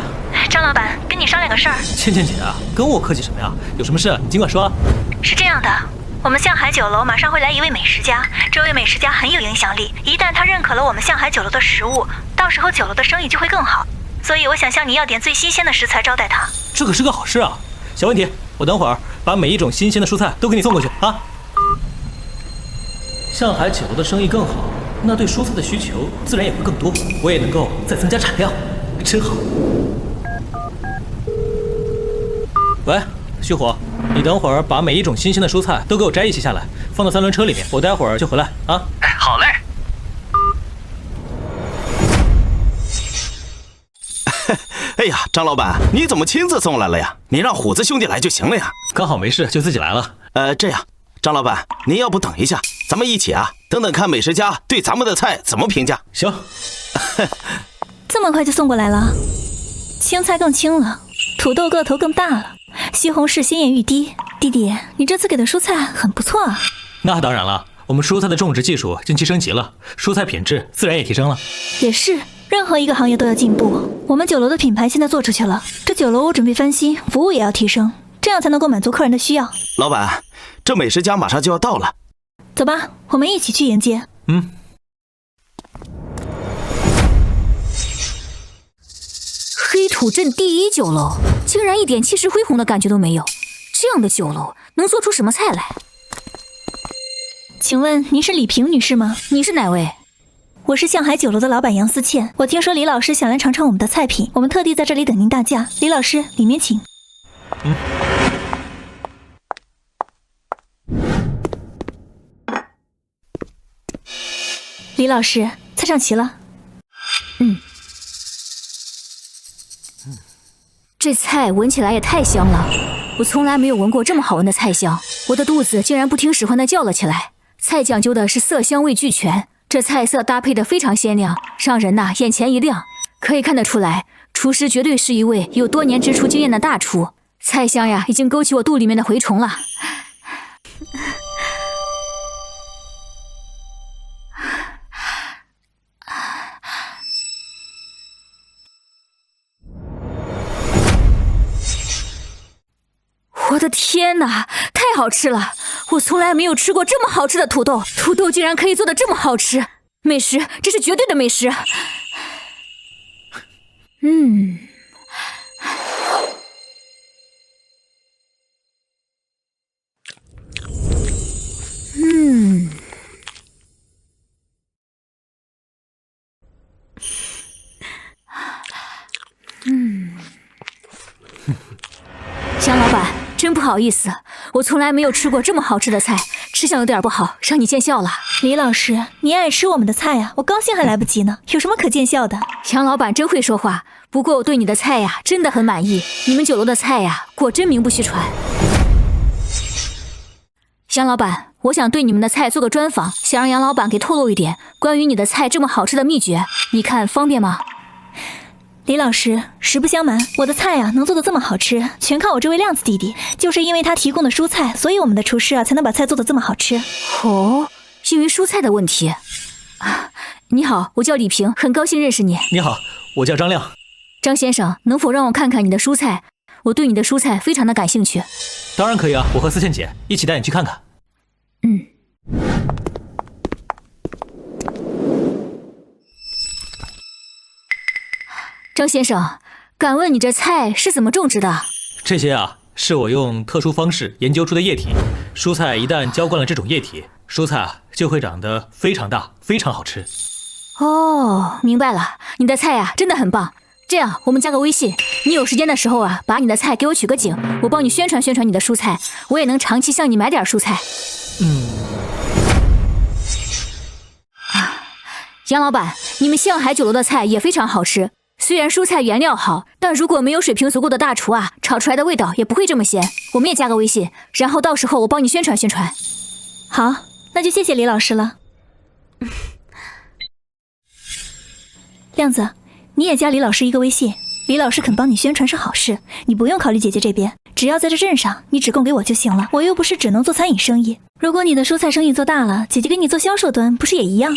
张老板，跟你商量个事儿。倩倩姐啊，跟我客气什么呀？有什么事你尽管说。是这样的，我们向海酒楼马上会来一位美食家，这位美食家很有影响力，一旦他认可了我们向海酒楼的食物，到时候酒楼的生意就会更好。所以我想向你要点最新鲜的食材招待他。这可是个好事啊！小问题，我等会儿把每一种新鲜的蔬菜都给你送过去啊。向海酒楼的生意更好，那对蔬菜的需求自然也会更多，我也能够再增加产量，真好。喂，旭火，你等会儿把每一种新鲜的蔬菜都给我摘一些下来，放到3轮车里面，我待会儿就回来啊。好嘞。哎呀，张老板，你怎么亲自送来了呀？你让虎子兄弟来就行了呀。刚好没事，就自己来了。这样，张老板，您要不等一下，咱们一起啊，等等看美食家对咱们的菜怎么评价。行。这么快就送过来了？青菜更轻了，土豆个头更大了，西红柿鲜艳欲滴。弟弟，你这次给的蔬菜很不错啊。那当然了，我们蔬菜的种植技术近期升级了，蔬菜品质自然也提升了。也是。任何一个行业都要进步，我们酒楼的品牌现在做出去了，这酒楼我准备翻新，服务也要提升，这样才能够满足客人的需要。老板，这美食家马上就要到了，走吧，我们一起去迎接。黑土镇第一酒楼竟然一点气势恢宏的感觉都没有，这样的酒楼能做出什么菜来？请问您是李萍女士吗？你是哪位？我是向海酒楼的老板杨思倩，我听说李老师想来尝尝我们的菜品，我们特地在这里等您大驾。李老师，里面请。李老师，菜上齐了。这菜闻起来也太香了，我从来没有闻过这么好闻的菜香，我的肚子竟然不听使唤地叫了起来。菜讲究的是色香味俱全，这菜色搭配的非常鲜亮，让人眼前一亮。可以看得出来，厨师绝对是一位有多年之厨经验的大厨。菜香呀，已经勾起我肚里面的蛔虫了。我的天哪，太好吃了！我从来没有吃过这么好吃的土豆，土豆竟然可以做得这么好吃，美食，这是绝对的美食。江老板，真不好意思，我从来没有吃过这么好吃的菜，吃相有点不好，让你见笑了。李老师，你爱吃我们的菜呀，我高兴还来不及呢，有什么可见笑的？杨老板真会说话，不过我对你的菜呀真的很满意，你们酒楼的菜呀果真名不虚传。杨老板，我想对你们的菜做个专访，想让杨老板给透露一点关于你的菜这么好吃的秘诀，你看方便吗？李老师，实不相瞒，我的菜能做得这么好吃，全靠我这位亮子弟弟。就是因为他提供的蔬菜，所以我们的厨师才能把菜做得这么好吃。哦，因为蔬菜的问题。你好，我叫李平，很高兴认识你。你好，我叫张亮。张先生，能否让我看看你的蔬菜？我对你的蔬菜非常的感兴趣。当然可以啊，我和思倩姐一起带你去看看。张先生，敢问你这菜是怎么种植的？这些是我用特殊方式研究出的液体。蔬菜一旦浇灌了这种液体，蔬菜就会长得非常大，非常好吃。哦，明白了，你的菜真的很棒。这样，我们加个微信，你有时间的时候把你的菜给我取个景，我帮你宣传宣传你的蔬菜，我也能长期向你买点蔬菜。杨老板，你们向海酒楼的菜也非常好吃。虽然蔬菜原料好，但如果没有水平足够的大厨炒出来的味道也不会这么鲜。我们也加个微信，然后到时候我帮你宣传宣传。好，那就谢谢李老师了。亮子，你也加李老师一个微信，李老师肯帮你宣传是好事，你不用考虑姐姐这边，只要在这镇上，你只供给我就行了。我又不是只能做餐饮生意，如果你的蔬菜生意做大了，姐姐给你做销售端，不是也一样？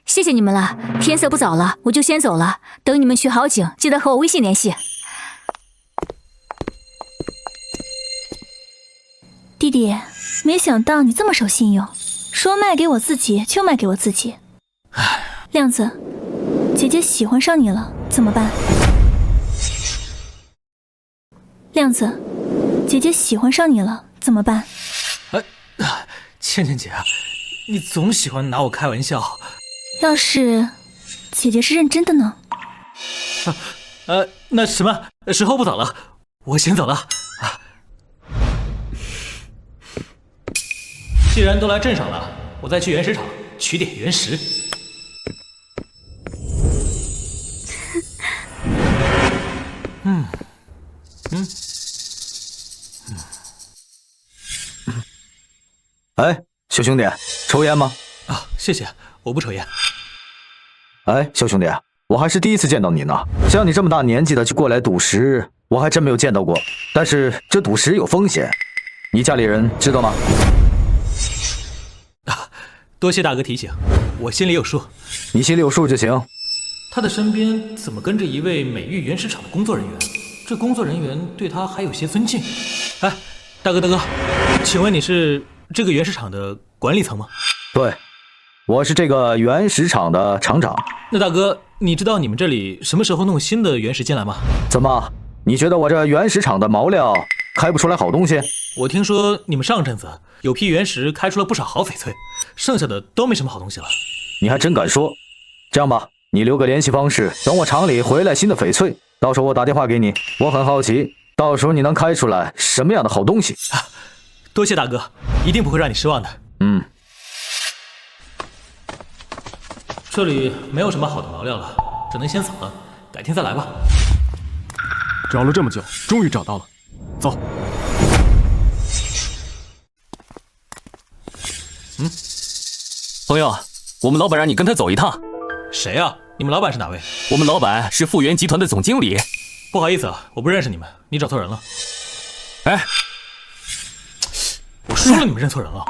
谢谢你们了，天色不早了，我就先走了。等你们取好景，记得和我微信联系。弟弟，没想到你这么守信用，说卖给我自己就卖给我自己。亮子，姐姐喜欢上你了，怎么办？亮子，姐姐喜欢上你了，怎么办？倩倩姐，你总喜欢拿我开玩笑。要是姐姐是认真的呢？那什么，时候不早了，我先走了。既然都来镇上了，我再去原石场取点原石。哎，小兄弟，抽烟吗？谢谢，我不抽烟。哎，小兄弟，我还是第一次见到你呢。像你这么大年纪的就过来赌石，我还真没有见到过。但是这赌石有风险，你家里人知道吗？多谢大哥提醒，我心里有数。你心里有数就行。他的身边怎么跟着一位美玉原石场的工作人员？这工作人员对他还有些尊敬。哎，大哥，请问你是这个原石场的管理层吗？对，我是这个原石场的厂长。那大哥，你知道你们这里什么时候弄新的原石进来吗？怎么，你觉得我这原石场的毛料开不出来好东西？我听说你们上阵子有批原石开出了不少好翡翠，剩下的都没什么好东西了。你还真敢说。这样吧，你留个联系方式，等我厂里回来新的翡翠，到时候我打电话给你。我很好奇，到时候你能开出来什么样的好东西？多谢大哥，一定不会让你失望的。这里没有什么好的毛料了，只能先走了，改天再来吧。找了这么久，终于找到了，走。朋友，我们老板让你跟他走一趟。谁啊？你们老板是哪位？我们老板是富源集团的总经理。不好意思我不认识你们，你找错人了。哎，我说了你们认错人了。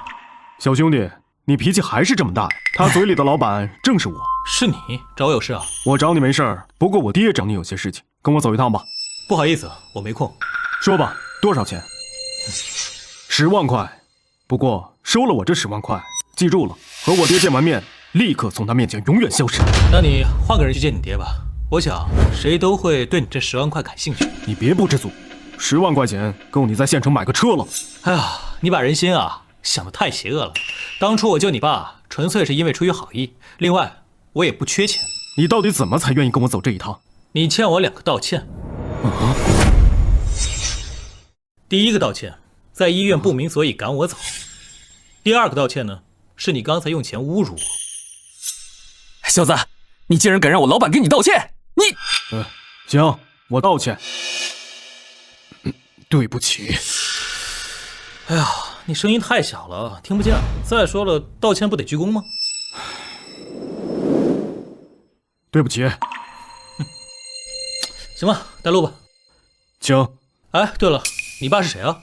小兄弟，你脾气还是这么大，他嘴里的老板正是我。是你找我有事啊？我找你没事儿，不过我爹找你有些事情，跟我走一趟吧。不好意思，我没空。说吧，多少钱？10万块。不过收了我这10万块，记住了，和我爹见完面，立刻从他面前永远消失。那你换个人去见你爹吧，我想谁都会对你这10万块感兴趣。你别不知足，10万块钱够你在县城买个车了。哎呀，你把人心啊想得太邪恶了。当初我救你爸，纯粹是因为出于好意，另外我也不缺钱。你到底怎么才愿意跟我走这一趟？你欠我2个道歉。第一个道歉，在医院不明所以赶我走。第二个道歉呢，是你刚才用钱侮辱我。小子，你竟然敢让我老板给你道歉！你……行，我道歉。对不起。哎呀，你声音太小了，听不见。再说了，道歉不得鞠躬吗？对不起。行吧，带路吧。请。哎，对了，你爸是谁啊？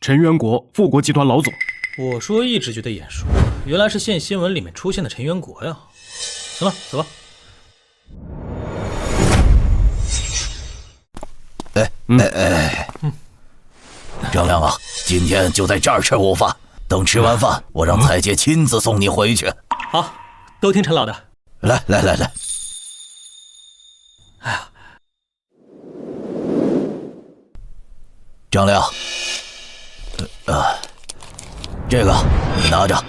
陈元国，富国集团老总。我说一直觉得眼熟，原来是县新闻里面出现的陈元国呀。行了，走吧。张亮啊，今天就在这儿吃午饭，等吃完饭，我让彩姐亲自送你回去。好，都听陈老的。来。哎呀，张亮，这个你拿着。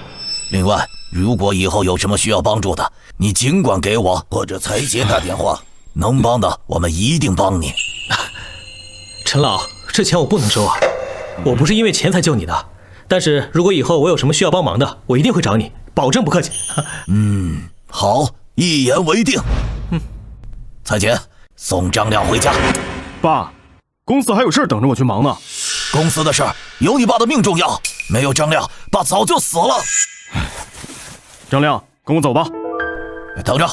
另外，如果以后有什么需要帮助的，你尽管给我或者彩姐打电话，能帮的我们一定帮你。陈老，这钱我不能收啊，我不是因为钱才救你的。但是如果以后我有什么需要帮忙的，我一定会找你，保证不客气。好，一言为定。彩姐，送张亮回家。爸，公司还有事等着我去忙呢。公司的事儿有你爸的命重要，没有张亮，爸早就死了。张亮，跟我走吧。等着，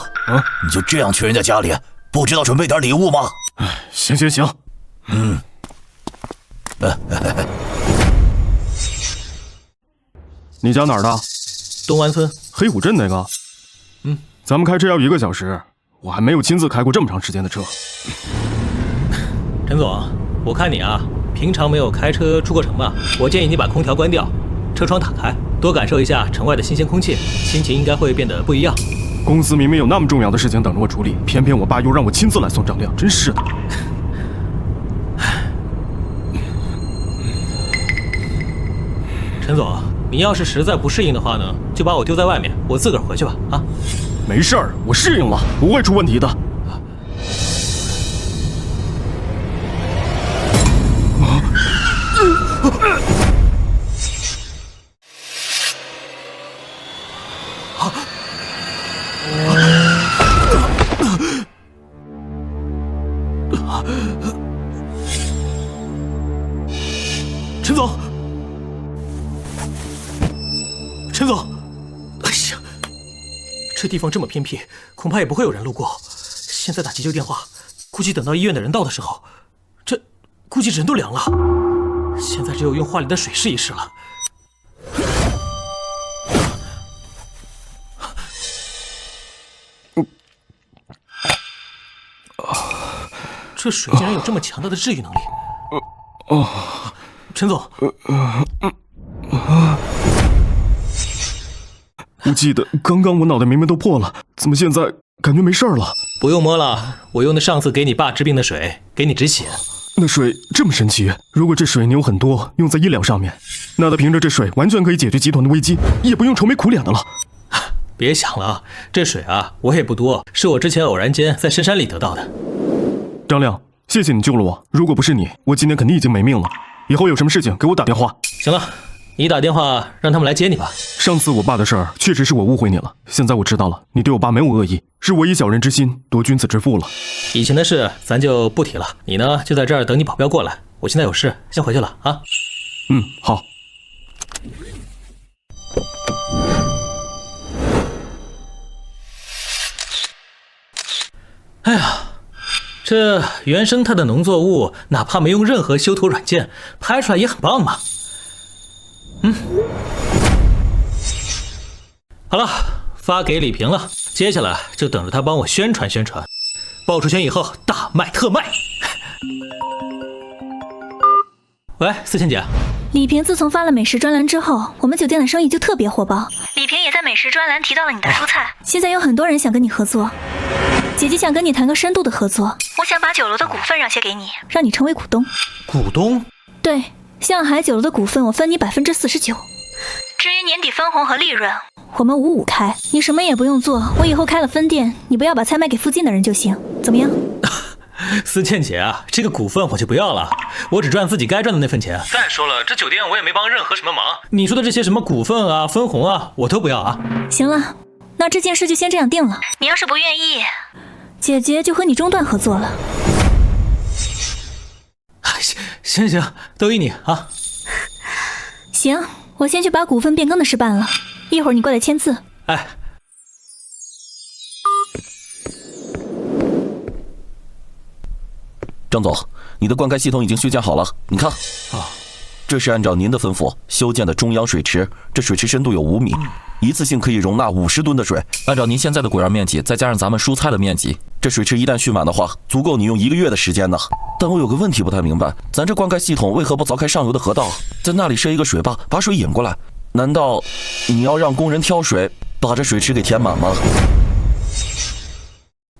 你就这样去人家家里，不知道准备点礼物吗？行。你家哪儿的？东湾村黑虎镇那个。咱们开车要1个小时，我还没有亲自开过这么长时间的车。陈总，我看你啊，平常没有开车出过城吧？我建议你把空调关掉，车窗打开，多感受一下城外的新鲜空气，心情应该会变得不一样。公司明明有那么重要的事情等着我处理，偏偏我爸又让我亲自来送张亮，真是的。陈总，你要是实在不适应的话呢，就把我丢在外面，我自个儿回去吧。啊，没事儿，我适应了，不会出问题的。陈总，陈总，哎呀，这地方这么偏僻，恐怕也不会有人路过。现在打急救电话，估计等到医院的人到的时候，这估计人都凉了。现在只有用话里的水试一试了。这水竟然有这么强大的治愈能力。陈总，我记得刚刚我脑袋明明都破了，怎么现在感觉没事了？不用摸了，我用的上次给你爸治病的水，给你止血。那水这么神奇，如果这水你有很多用在医疗上面，那他凭着这水完全可以解决集团的危机，也不用愁眉苦脸的了。别想了，这水啊我也不多，是我之前偶然间在深山里得到的。张亮，谢谢你救了我，如果不是你，我今天肯定已经没命了。以后有什么事情给我打电话。行了，你打电话让他们来接你吧。上次我爸的事儿确实是我误会你了，现在我知道了，你对我爸没有恶意，是我以小人之心夺君子之腹了。以前的事咱就不提了，你呢就在这儿等你保镖过来。我现在有事，先回去了啊。好。哎呀，这原生态的农作物，哪怕没用任何修图软件，拍出来也很棒嘛。好了，发给李平了，接下来就等着他帮我宣传宣传，爆出圈以后大卖特卖。喂，思倩姐。李平自从发了美食专栏之后，我们酒店的生意就特别火爆。李平也在美食专栏提到了你的蔬菜，现在有很多人想跟你合作。姐姐想跟你谈个深度的合作，我想把酒楼的股份让些给你，让你成为股东。股东？对，向海酒楼的股份我分你49%。至于年底分红和利润，我们5-5开，你什么也不用做，我以后开了分店，你不要把菜卖给附近的人就行，怎么样？思倩姐啊，这个股份我就不要了，我只赚自己该赚的那份钱。再说了，这酒店我也没帮任何什么忙，你说的这些什么股份啊、分红啊，我都不要啊。行了，那这件事就先这样定了。你要是不愿意，姐姐就和你中断合作了。行，都依你啊。行，我先去把股份变更的事办了，一会儿你过来签字。哎。张总，你的灌溉系统已经修建好了，你看，这是按照您的吩咐修建的中央水池，这水池深度有5米，一次性可以容纳50吨的水。按照您现在的果园面积，再加上咱们蔬菜的面积，这水池一旦蓄满的话，足够你用1个月的时间呢。但我有个问题不太明白，咱这灌溉系统为何不凿开上游的河道，在那里设一个水坝，把水引过来？难道你要让工人挑水，把这水池给填满吗？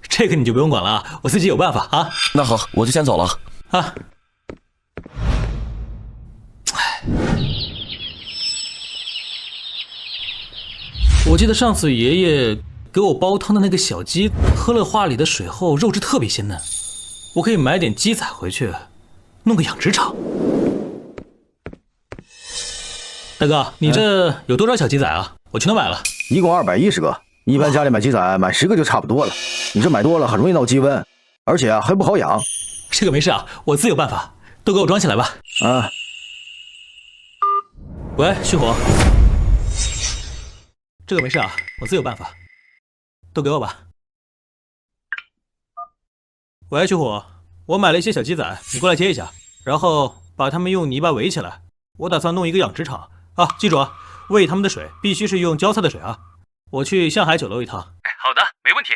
这个你就不用管了，我自己有办法啊。那好，我就先走了啊。我记得上次爷爷给我煲汤的那个小鸡，喝了话里的水后，肉质特别鲜嫩。我可以买点鸡仔回去，弄个养殖场。大哥，你这有多少小鸡仔啊？我全都买了。一共210个。一般家里买鸡仔买10个就差不多了，你这买多了很容易闹鸡瘟，而且还不好养。这个没事啊，我自有办法，都给我装起来吧。啊。喂，旭火，这个没事啊，我自有办法，都给我吧。喂，旭火，我买了一些小鸡仔，你过来接一下，然后把它们用泥巴围起来。我打算弄一个养殖场啊，记住啊，喂它们的水必须是用浇菜的水啊。我去向海酒楼一趟。好的，没问题。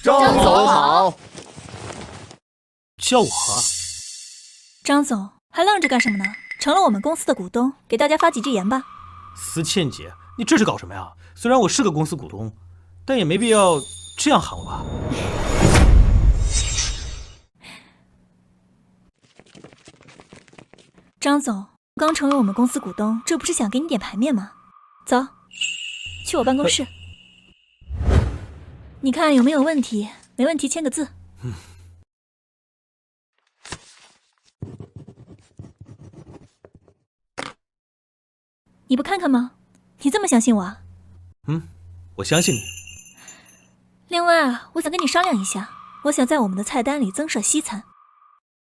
张总好。叫我啊。张总还愣着干什么呢？成了我们公司的股东，给大家发几只盐吧。思倩姐，你这是搞什么呀？虽然我是个公司股东，但也没必要这样喊我吧。张总刚成为我们公司股东，这不是想给你点牌面吗？走，去我办公室。你看有没有问题？没问题签个字。你不看看吗？你这么相信我啊？我相信你。另外啊，我想跟你商量一下，我想在我们的菜单里增设西餐，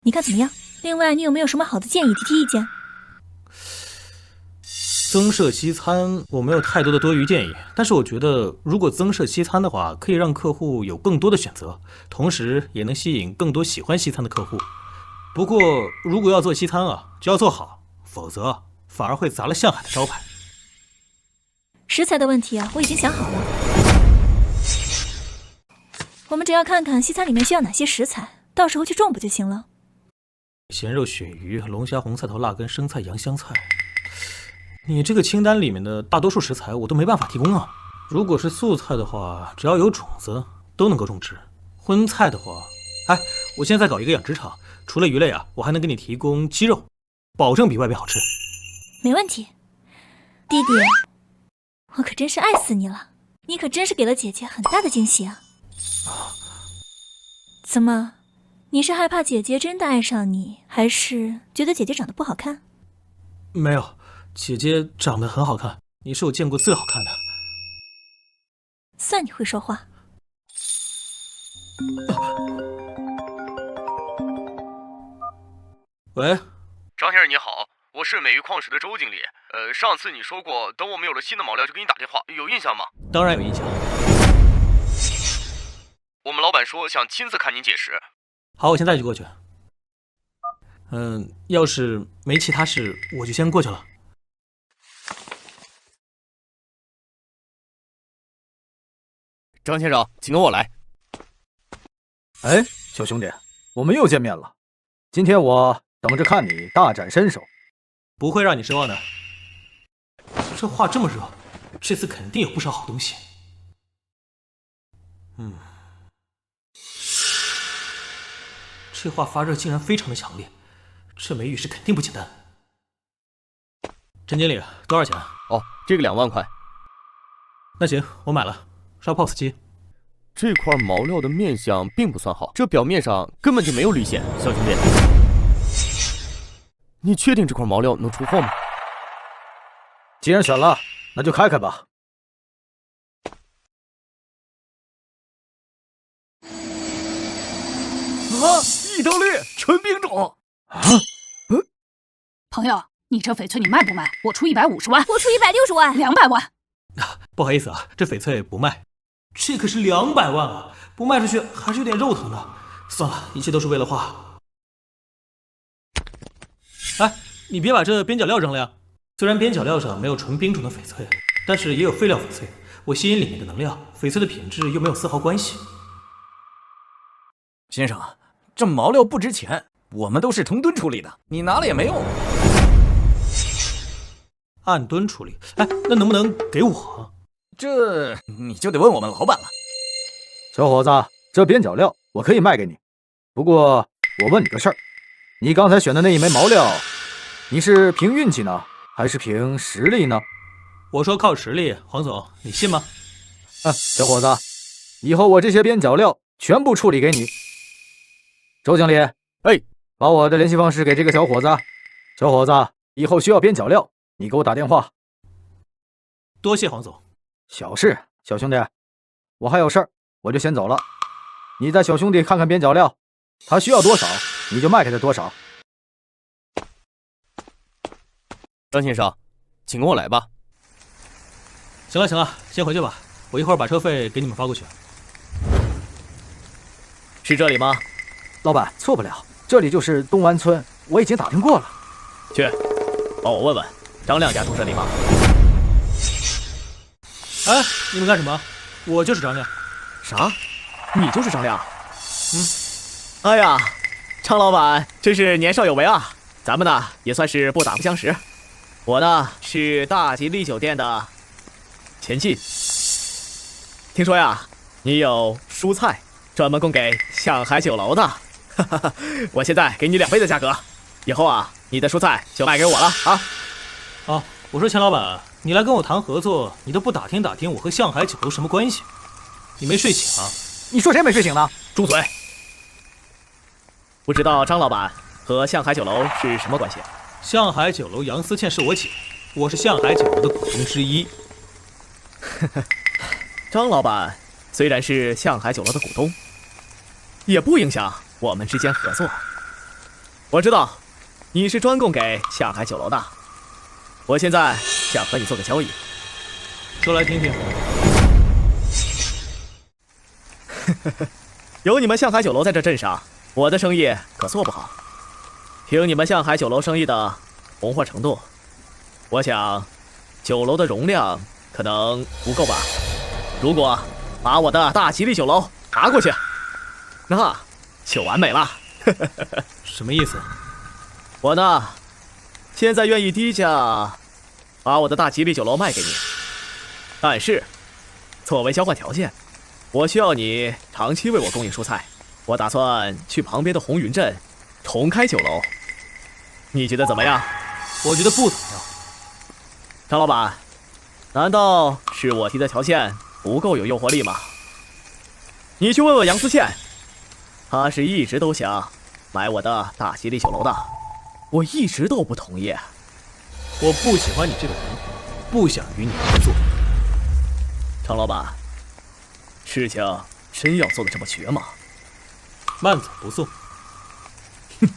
你看怎么样？另外，你有没有什么好的建议？提意见。增设西餐，我没有太多的多余建议，但是我觉得，如果增设西餐的话，可以让客户有更多的选择，同时也能吸引更多喜欢西餐的客户。不过，如果要做西餐啊，就要做好，否则反而会砸了向海的招牌。食材的问题啊，我已经想好了。我们只要看看西餐里面需要哪些食材，到时候去种不就行了？咸肉、鳕鱼、龙虾、红菜头、辣根、生菜、洋香菜，你这个清单里面的大多数食材我都没办法提供啊。如果是素菜的话，只要有种子都能够种植。荤菜的话，我现在搞一个养殖场，除了鱼类啊，我还能给你提供鸡肉，保证比外边好吃。没问题，弟弟，我可真是爱死你了，你可真是给了姐姐很大的惊喜啊！怎么？你是害怕姐姐真的爱上你，还是觉得姐姐长得不好看？没有，姐姐长得很好看，你是我见过最好看的。算你会说话。喂，张先生你好，我是美玉矿石的周经理。上次你说过，等我们有了新的毛料就给你打电话，有印象吗？当然有印象。我们老板说想亲自看您解释。好，我现在就过去。要是没其他事，我就先过去了。张先生，请跟我来。哎，小兄弟，我们又见面了。今天我等着看你大展身手。不会让你失望的。这画这么热，这次肯定有不少好东西。这画发热竟然非常的强烈，这枚玉石肯定不简单。陈经理，多少钱？哦，这个2万块。那行，我买了。烧 POS 机。这块毛料的面相并不算好，这表面上根本就没有绿线。小兄弟，你确定这块毛料能出货吗？既然选了，那就开开吧。意大利纯冰种朋友，你这翡翠你卖不卖？我出150万，我出160万，200万。不好意思啊，这翡翠不卖。这可是200万啊，不卖出去还是有点肉疼的。算了，一切都是为了画。哎，你别把这边角料扔了呀。虽然边角料上没有纯冰种的翡翠，但是也有废料翡翠，我吸引里面的能量，翡翠的品质又没有丝毫关系。先生，这毛料不值钱，我们都是成吨处理的，你拿了也没用。按吨处理，哎，那能不能给我？这你就得问我们老板了。小伙子，这边角料我可以卖给你，不过我问你个事儿，你刚才选的那一枚毛料，你是凭运气呢，还是凭实力呢？我说靠实力，黄总，你信吗？小伙子，以后我这些边角料全部处理给你。周经理，把我的联系方式给这个小伙子。小伙子，以后需要边角料，你给我打电话。多谢黄总。小事，小兄弟，我还有事儿，我就先走了。你带小兄弟看看边角料，他需要多少，你就卖给他多少。张先生，请跟我来吧。行了行了，先回去吧，我一会儿把车费给你们发过去。是这里吗？老板，错不了，这里就是东湾村，我已经打听过了。去，帮我问问张亮家住这里吗？哎，你们干什么？我就是张亮。啥？你就是张亮？哎呀，张老板真是年少有为啊！咱们呢也算是不打不相识。我呢是大吉利酒店的前进。听说呀，你有蔬菜专门供给向海酒楼的，我现在给你2倍的价格，以后啊，你的蔬菜就卖给我了啊！哦，我说钱老板，你来跟我谈合作，你都不打听打听我和向海酒楼什么关系？你没睡醒啊？你说谁没睡醒呢？住嘴！不知道张老板和向海酒楼是什么关系？向海酒楼杨思倩是我姐，我是向海酒楼的股东之一。张老板虽然是向海酒楼的股东，也不影响我们之间合作。我知道你是专供给向海酒楼的，我现在想和你做个交易。说来听听。有你们向海酒楼在这镇上，我的生意可做不好。凭你们向海酒楼生意的红火程度，我想酒楼的容量可能不够吧。如果把我的大吉利酒楼拿过去，那就完美了。什么意思？我呢，现在愿意低价把我的大吉利酒楼卖给你，但是作为交换条件，我需要你长期为我供应蔬菜。我打算去旁边的红云镇重开酒楼，你觉得怎么样？我觉得不怎么样。张老板，难道是我提的条件不够有诱惑力吗？你去问问杨思倩，她是一直都想买我的大吉利酒楼的，我一直都不同意。我不喜欢你这个人，不想与你合作。张老板，事情真要做得这么绝吗？慢走不送。哼，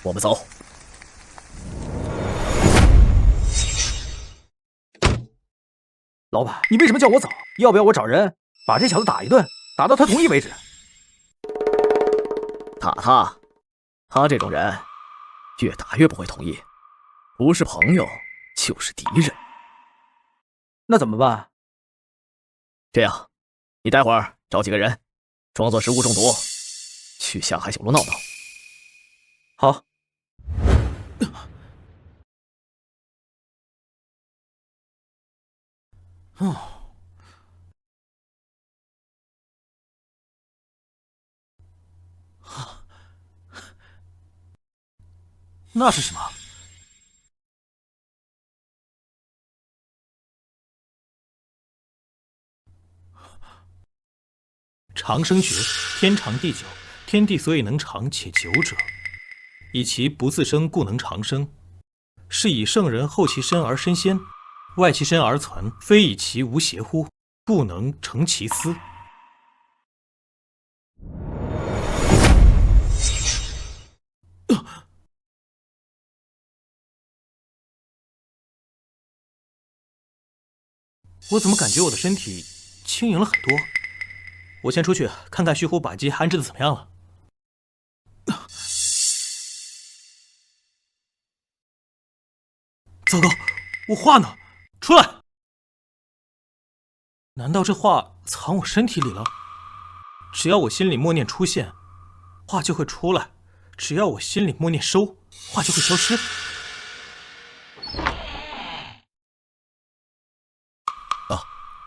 我们走。老板，你为什么叫我走？要不要我找人把这小子打一顿，打到他同意为止？打他这种人，越打越不会同意，不是朋友就是敌人。那怎么办？这样，你待会儿找几个人，装作食物中毒，去下海小路闹闹。好。那是什么？长生诀，天长地久，天地所以能长且久者，以其不自生，故能长生。是以圣人后其身而身先，外其身而存，非以其无邪乎？故能成其思。我怎么感觉我的身体轻盈了很多？我先出去看看虚虎把鸡安置的怎么样了。糟糕，我画呢？出来！难道这画藏我身体里了？只要我心里默念出现，画就会出来；只要我心里默念收，画就会消失。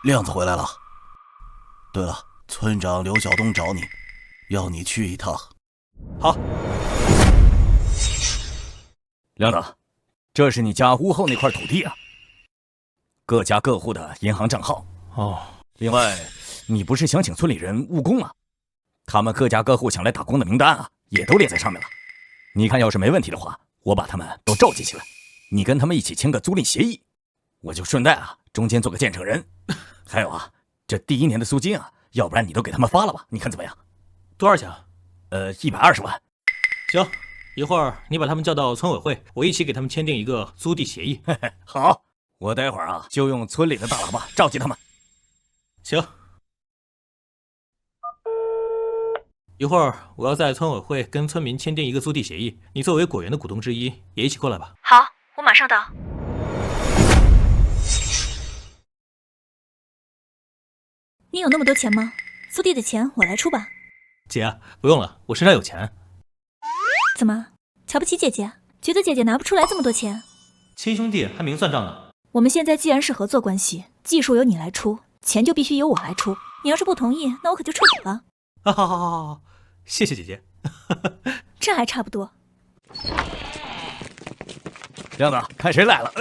亮子回来了。对了，村长刘晓东找你，要你去一趟。好。亮子，这是你家屋后那块土地啊，各家各户的银行账号。哦。另外，你不是想请村里人务工吗？他们各家各户想来打工的名单啊，也都列在上面了。你看，要是没问题的话，我把他们都召集起来，你跟他们一起签个租赁协议，我就顺带啊中间做个见证人。还有啊，这第1年的租金啊，要不然你都给他们发了吧？你看怎么样？多少钱？120万。行，一会儿你把他们叫到村委会，我一起给他们签订一个租地协议。好，我待会儿啊就用村里的大喇叭召集他们。行。一会儿我要在村委会跟村民签订一个租地协议，你作为果园的股东之一，也一起过来吧。好，我马上到。你有那么多钱吗？租地的钱我来出吧。姐，不用了，我身上有钱。怎么，瞧不起姐姐？觉得姐姐拿不出来这么多钱？亲兄弟还明算账呢。我们现在既然是合作关系，技术由你来出，钱就必须由我来出。你要是不同意，那我可就撤底了。好，谢谢姐姐。这还差不多。亮子，看谁来了？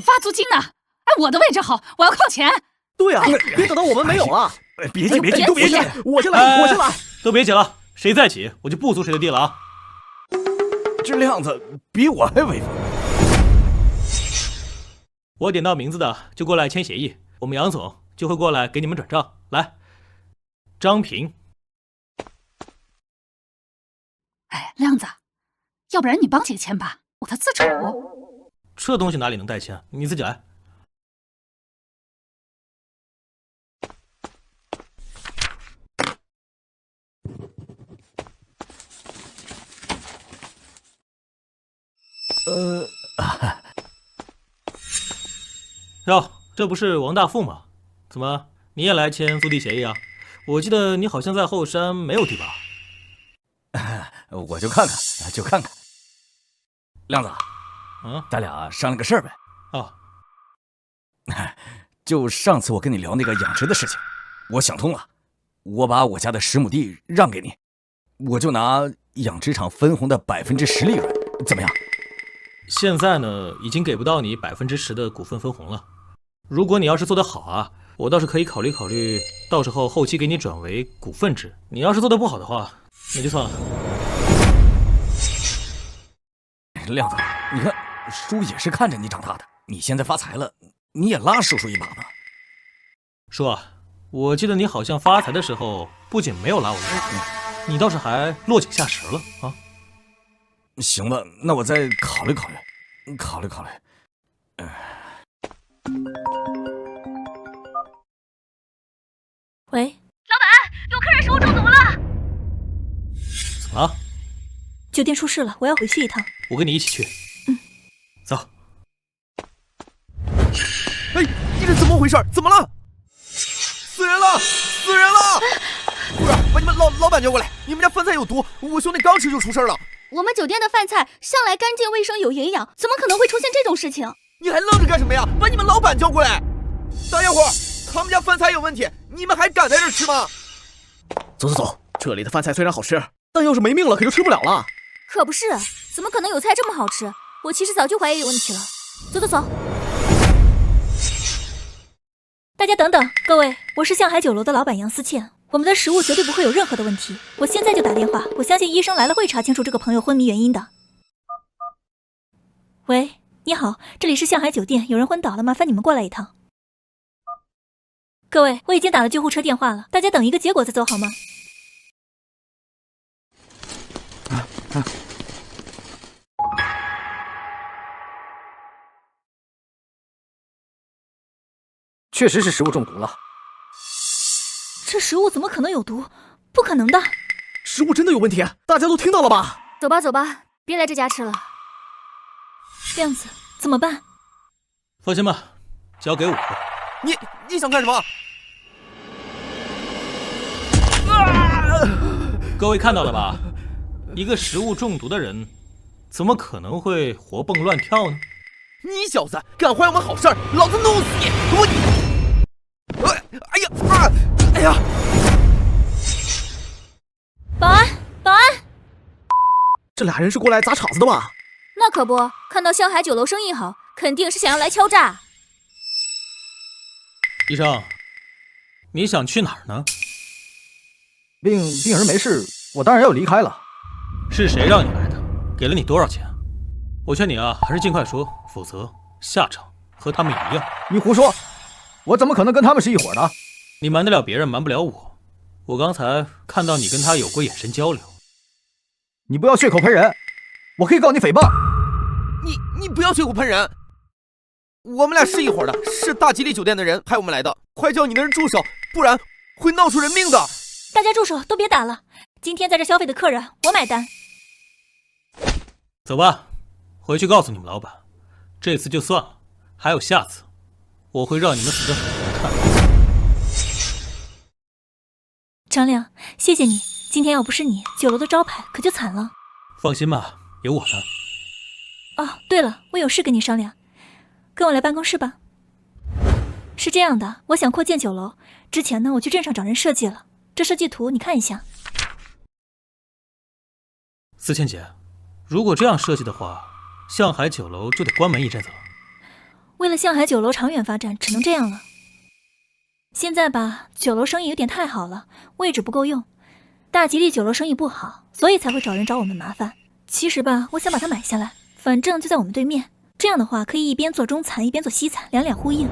发租金呢？哎，我的位置好，我要靠前。对啊，别等到我们没有了。别急，都别急，我先来，我先来。都别急了，谁再急我就不租谁的地了啊！这亮子比我还威风。我点到名字的就过来签协议，我们杨总就会过来给你们转账。来，张平。哎，亮子，要不然你帮姐签吧，我的自主。这东西哪里能代签？你自己来。哟，这不是王大富吗？怎么你也来签租地协议啊？我记得你好像在后山没有地吧？我就看看。亮子，咱俩商量个事儿呗。哦，就上次我跟你聊那个养殖的事情，我想通了，我把我家的10亩地让给你，我就拿养殖场分红的10%利润，怎么样？现在呢，已经给不到你10%的股份分红了。如果你要是做得好啊，我倒是可以考虑，到时候后期给你转为股份制。你要是做得不好的话，那就算了。亮子，你看，叔也是看着你长大的，你现在发财了，你也拉叔叔一把吧。叔啊，我记得你好像发财的时候，不仅没有拉我一把，你倒是还落井下石了啊。行吧，那我再考虑。喂，老板，有客人食物中毒了。怎么了？酒店出事了，我要回去一趟。我跟你一起去。走。哎，你这怎么回事？怎么了？死人了！死人了！不是，把你们老板叫过来，你们家饭菜有毒，我兄弟刚吃就出事了。我们酒店的饭菜向来干净卫生有营养，怎么可能会出现这种事情？你还愣着干什么呀？把你们老板叫过来！大家伙，他们家饭菜有问题，你们还敢在这吃吗？走，这里的饭菜虽然好吃，但要是没命了可就吃不了了。可不是，怎么可能有菜这么好吃？我其实早就怀疑有问题了。走。大家等等，各位，我是向海酒楼的老板杨思倩，我们的食物绝对不会有任何的问题。我现在就打电话，我相信医生来了会查清楚这个朋友昏迷原因的。喂，你好，这里是向海酒店，有人昏倒了，麻烦你们过来一趟。各位，我已经打了救护车电话了，大家等一个结果再走好吗？确实是食物中毒了。这食物怎么可能有毒？不可能的！食物真的有问题，大家都听到了吧？走吧，别来这家吃了。亮子，怎么办？放心吧，交给我。你想干什么？各位看到了吧？一个食物中毒的人，怎么可能会活蹦乱跳呢？你小子敢坏我们好事儿，老子弄死你！哎呀！保安！这俩人是过来砸场子的吧？那可不，看到向海酒楼生意好，肯定是想要来敲诈。医生，你想去哪儿呢？病人没事，我当然要离开了。是谁让你来的？给了你多少钱？我劝你啊，还是尽快说，否则下场和他们一样。你胡说！我怎么可能跟他们是一伙的？你瞒得了别人，瞒不了我。我刚才看到你跟他有过眼神交流。你不要血口喷人，我可以告你诽谤。你不要血口喷人！我们俩是一伙的，是大吉利酒店的人派我们来的，快叫你的人住手，不然会闹出人命的。大家住手，都别打了。今天在这消费的客人，我买单。走吧，回去告诉你们老板，这次就算了，还有下次，我会让你们死得很难看。张亮，谢谢你，今天要不是你，酒楼的招牌可就惨了。放心吧，有我呢。哦，对了，我有事跟你商量，跟我来办公室吧。是这样的，我想扩建酒楼，之前呢，我去镇上找人设计了，这设计图你看一下。思倩姐，如果这样设计的话，向海酒楼就得关门一阵子了。为了向海酒楼长远发展，只能这样了。现在吧，酒楼生意有点太好了，位置不够用。大吉利酒楼生意不好，所以才会找人找我们麻烦。其实吧，我想把它买下来，反正就在我们对面，这样的话可以一边做中餐一边做西餐，两两呼应。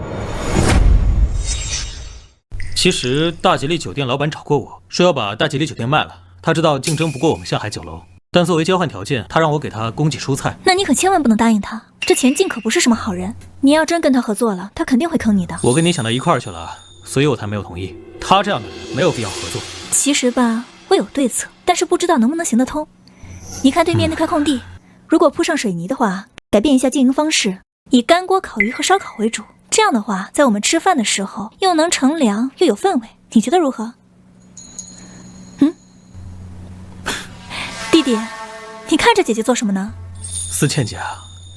其实大吉利酒店老板找过我，说要把大吉利酒店卖了，他知道竞争不过我们向海酒楼，但作为交换条件，他让我给他供给蔬菜。那你可千万不能答应他，这钱进可不是什么好人。你要真跟他合作了，他肯定会坑你的。我跟你想到一块儿去了，所以我才没有同意。他这样的人没有必要合作。其实吧，我有对策，但是不知道能不能行得通。你看对面那块空地，如果铺上水泥的话，改变一下经营方式，以干锅烤鱼和烧烤为主，这样的话，在我们吃饭的时候又能乘凉又有氛围，你觉得如何？弟弟，你看着姐姐做什么呢？思倩姐，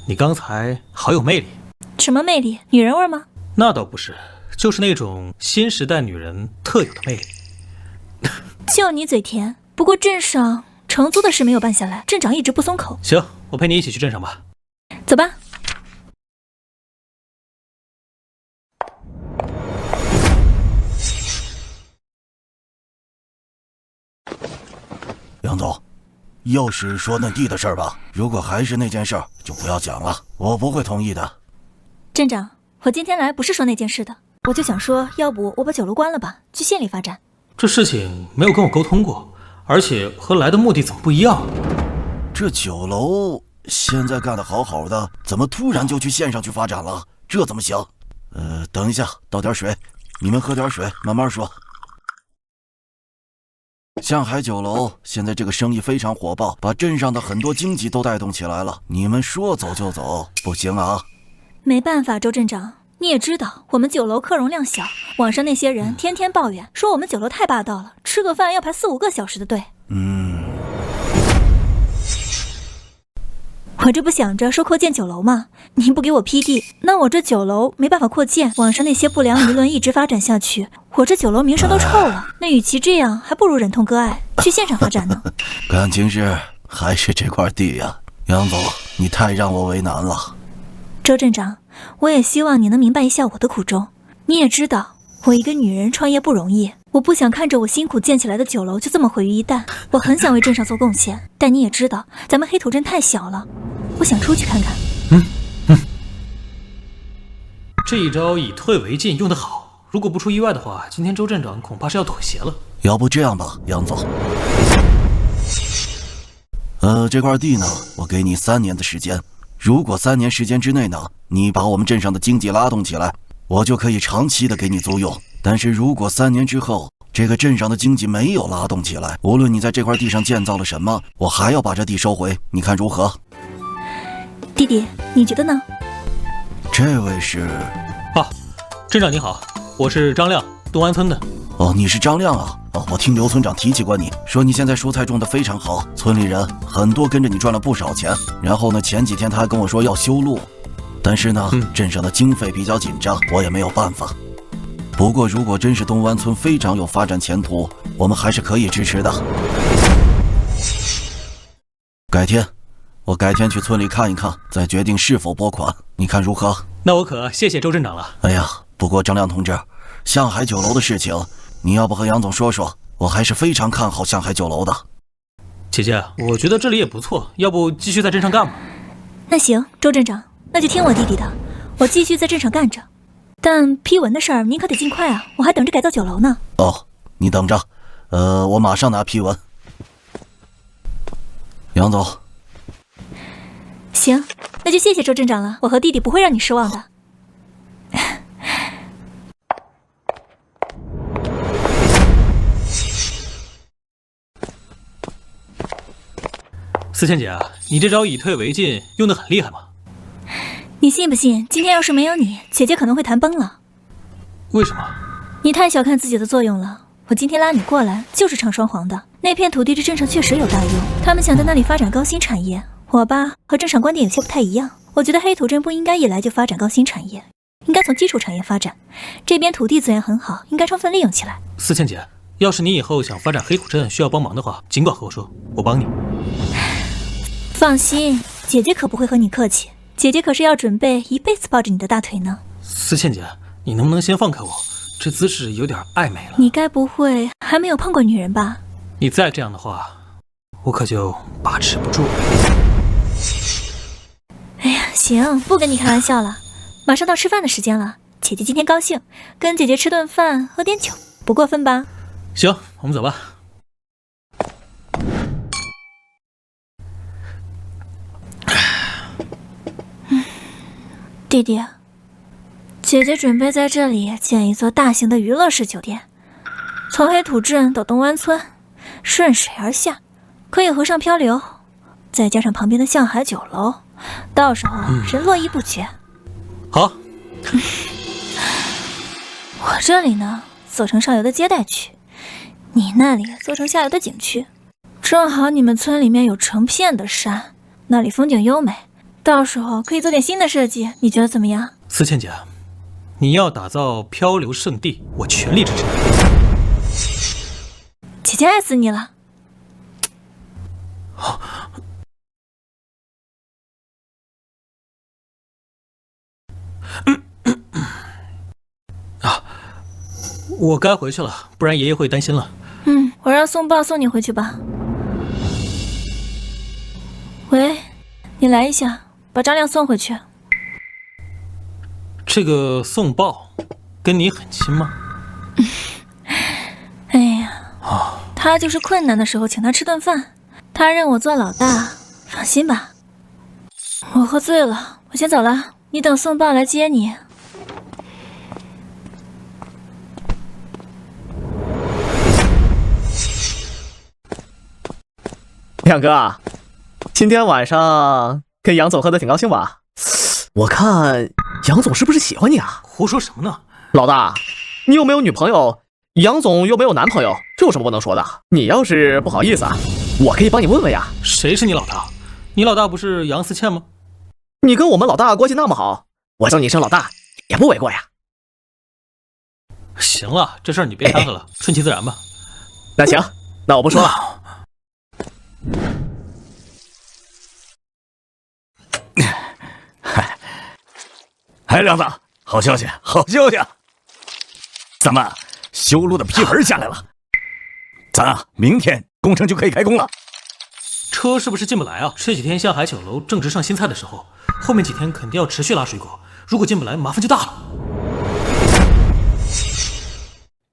你刚才好有魅力。什么魅力？女人味吗？那倒不是，就是那种新时代女人特有的魅力。就你嘴甜，不过镇上承租的事没有办下来，镇长一直不松口。行，我陪你一起去镇上吧。走吧。杨总，又是说那地的事儿吧？如果还是那件事儿，就不要讲了，我不会同意的。镇长，我今天来不是说那件事的，我就想说，要不我把酒楼关了吧，去县里发展。这事情没有跟我沟通过，而且和来的目的怎么不一样？这酒楼现在干得好好的，怎么突然就去县上去发展了？这怎么行？等一下，倒点水，你们喝点水，慢慢说。向海酒楼现在这个生意非常火爆，把镇上的很多经济都带动起来了。你们说走就走，不行啊！没办法，周镇长，你也知道我们酒楼客容量小，网上那些人天天抱怨，说我们酒楼太霸道了，吃个饭要排4、5个小时的队。我这不想着说扩建酒楼吗？您不给我批地，那我这酒楼没办法扩建，网上那些不良舆论一直发展下去，我这酒楼名声都臭了。那与其这样，还不如忍痛割爱，去县上发展呢。感情是还是这块地呀？杨总，你太让我为难了。周镇长，我也希望你能明白一下我的苦衷。你也知道，我一个女人创业不容易，我不想看着我辛苦建起来的酒楼就这么毁于一旦。我很想为镇上做贡献，但你也知道，咱们黑土镇太小了，我想出去看看。这一招以退为进用得好，如果不出意外的话，今天周镇长恐怕是要妥协了。要不这样吧，杨总，这块地呢，我给你3年的时间。如果3年时间之内呢，你把我们镇上的经济拉动起来，我就可以长期的给你租用。但是如果3年之后，这个镇上的经济没有拉动起来，无论你在这块地上建造了什么，我还要把这地收回，你看如何？弟弟，你觉得呢？这位是？镇长你好，我是张亮，东安村的。哦，你是张亮啊？哦，我听刘村长提起过你，说你现在蔬菜种得非常好，村里人很多跟着你赚了不少钱。然后呢，前几天他还跟我说要修路，但是呢，镇上的经费比较紧张，我也没有办法。不过如果真是东湾村非常有发展前途，我们还是可以支持的。我改天去村里看一看，再决定是否拨款，你看如何？那我可谢谢周镇长了。哎呀，不过张亮同志，向海酒楼的事情，你要不和杨总说说？我还是非常看好向海酒楼的。姐姐，我觉得这里也不错，要不继续在镇上干吧？那行，周镇长，那就听我弟弟的，我继续在镇上干着。但批文的事儿您可得尽快啊，我还等着改造酒楼呢。哦，你等着，我马上拿批文。杨总。行，那就谢谢周镇长了，我和弟弟不会让你失望的。思倩姐，你这招以退为进用得很厉害吗？你信不信，今天要是没有你，姐姐可能会谈崩了。为什么？你太小看自己的作用了。我今天拉你过来，就是唱双簧的。那片土地对镇上确实有大用，他们想在那里发展高新产业。我吧，和镇上观点有些不太一样。我觉得黑土镇不应该一来就发展高新产业，应该从基础产业发展。这边土地资源很好，应该充分利用起来。思倩姐，要是你以后想发展黑土镇需要帮忙的话，尽管和我说，我帮你。放心，姐姐可不会和你客气。姐姐可是要准备一辈子抱着你的大腿呢。思倩姐，你能不能先放开我？这姿势有点暧昧了。你该不会还没有碰过女人吧？你再这样的话，我可就把持不住了。哎呀，行，不跟你开玩笑了，马上到吃饭的时间了。姐姐今天高兴，跟姐姐吃顿饭，喝点酒，不过分吧？行，我们走吧。弟弟，姐姐准备在这里建一座大型的娱乐式酒店，从黑土镇到东湾村，顺水而下，可以河上漂流，再加上旁边的向海酒楼，到时候人络绎不绝。好，我这里呢，做成上游的接待区，你那里做成下游的景区，正好你们村里面有成片的山，那里风景优美。到时候可以做点新的设计，你觉得怎么样？思倩姐，你要打造漂流圣地，我全力支持你。姐姐爱死你了。我该回去了，不然爷爷会担心了。我让送报送你回去吧。喂，你来一下，把张亮送回去。这个送报跟你很亲吗？哎呀，他就是困难的时候请他吃顿饭，他认我做老大，放心吧。我喝醉了，我先走了，你等送报来接你。亮哥，今天晚上跟杨总喝的挺高兴吧？我看杨总是不是喜欢你啊？胡说什么呢？老大，你有没有女朋友？杨总又没有男朋友，这有什么不能说的？你要是不好意思啊，我可以帮你问问呀。谁是你老大？你老大不是杨思倩吗？你跟我们老大关系那么好，我叫你一声老大也不为过呀。行了，这事儿你别掺和了，顺其自然吧。那行，那我不说了。哎，亮子，好消息，好消息！咱们修路的批文下来了，咱明天工程就可以开工了。车是不是进不来啊？这几天像海酒楼正值上新菜的时候，后面几天肯定要持续拉水果，如果进不来，麻烦就大了。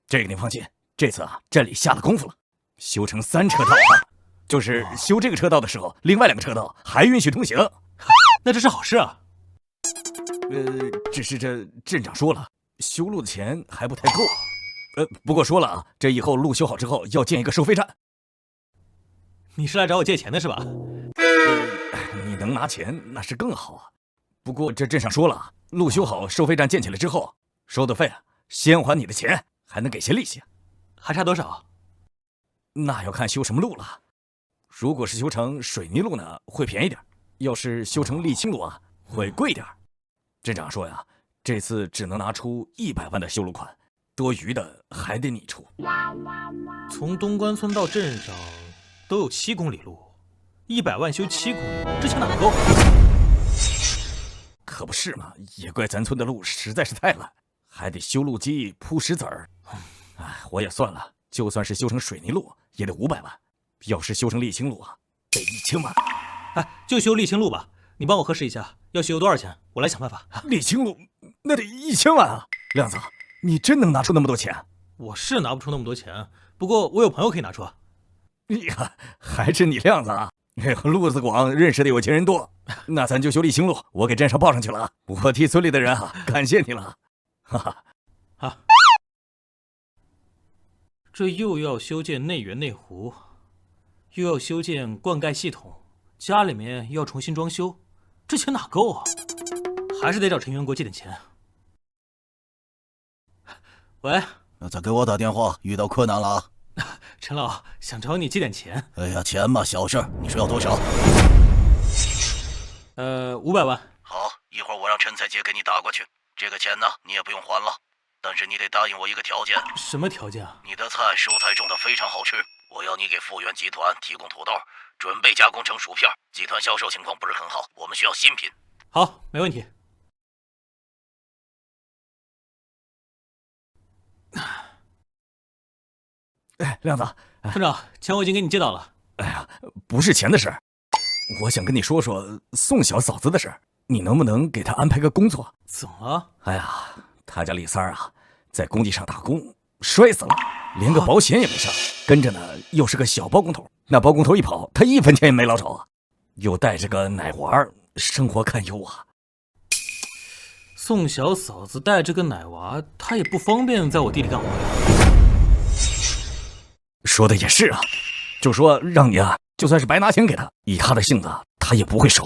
这个你放心，这次啊，镇里下了功夫了，修成3车道了。就是修这个车道的时候，另外2个车道还允许通行。那这是好事啊。只是这镇长说了，修路的钱还不太够。不过说了啊，这以后路修好之后要建一个收费站。你是来找我借钱的是吧？你能拿钱那是更好啊。不过这镇上说了，路修好，收费站建起来之后，收的费啊，先还你的钱，还能给些利息。还差多少？那要看修什么路了。如果是修成水泥路呢，会便宜点；要是修成沥青路啊，会贵点。镇长说呀，这次只能拿出100万的修路款，多余的还得你出。从东关村到镇上都有7公里路，100万修7公里，这钱哪够？可不是嘛，也怪咱村的路实在是太烂，还得修路基铺石子儿。哎，我也算了，就算是修成水泥路也得500万，要是修成沥青路啊，得1000万。哎，就修沥青路吧，你帮我核实一下，要修多少钱？我来想办法。沥青路那得1000万啊！亮子，你真能拿出那么多钱？我是拿不出那么多钱，不过我有朋友可以拿出。呀，还是你亮子啊！路子广，认识的有钱人多。那咱就修沥青路，我给镇上报上去了。我替村里的人啊，感谢你了。哈哈。啊，这又要修建内源内湖，又要修建灌溉系统，家里面要重新装修，这钱哪够啊？还是得找陈元国借点钱。喂，再给我打电话，遇到困难了啊！陈老，想找你借点钱。哎呀，钱嘛，小事，你说要多少？500万。好，一会儿我让陈彩杰给你打过去。这个钱呢，你也不用还了，但是你得答应我一个条件。什么条件啊？你的菜蔬菜种的非常好吃，我要你给富源集团提供土豆，准备加工成薯片。集团销售情况不是很好，我们需要新品。好，没问题。哎，亮子，村长，钱我已经给你借到了。哎呀，不是钱的事，我想跟你说说宋小嫂子的事，你能不能给她安排个工作？怎么了？哎呀，他家李三儿啊，在工地上打工摔死了，连个保险也没上，跟着呢又是个小包工头，那包工头一跑，他1分钱也没捞着啊，又带着个奶娃，生活堪忧啊。宋小嫂子带着个奶娃，她也不方便在我地里干活呀。说的也是啊，就说让你啊，就算是白拿钱给他，以他的性子，他也不会收。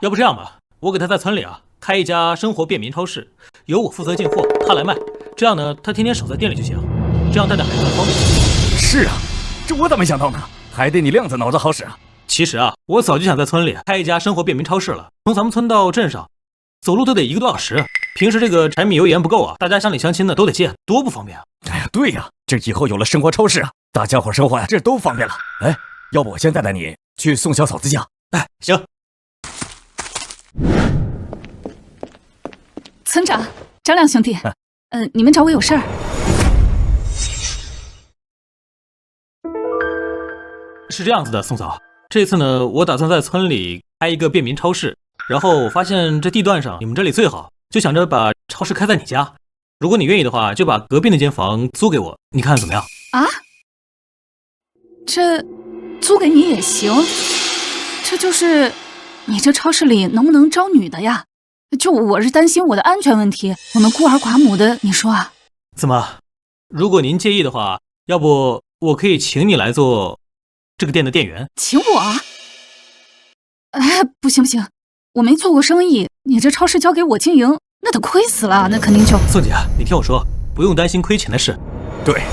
要不这样吧，我给他在村里啊开一家生活便民超市，由我负责进货，他来卖。这样呢，他天天守在店里就行，这样带孩子方便。是啊，这我咋没想到呢？还得你亮子脑子好使啊。其实啊，我早就想在村里开一家生活便民超市了。从咱们村到镇上，走路都得1个多小时。平时这个柴米油盐不够啊，大家乡里乡亲的都得借，多不方便啊！哎呀，对呀，这以后有了生活超市啊，大家伙生活呀，这都方便了。哎，要不我先带带你去宋小嫂子家？哎，行。村长，张亮兄弟，你们找我有事儿？是这样子的，宋嫂，这次呢，我打算在村里开一个便民超市。然后我发现这地段上你们这里最好，就想着把超市开在你家。如果你愿意的话，就把隔壁那间房租给我，你看怎么样？啊？这租给你也行，这就是你这超市里能不能招女的呀？就我是担心我的安全问题，我们孤儿寡母的，你说啊？怎么？如果您介意的话，要不我可以请你来做这个店的店员。请我？哎，不行不行，我没做过生意，你这超市交给我经营，那得亏死了，那肯定就……宋姐，你听我说，不用担心亏钱的事。对，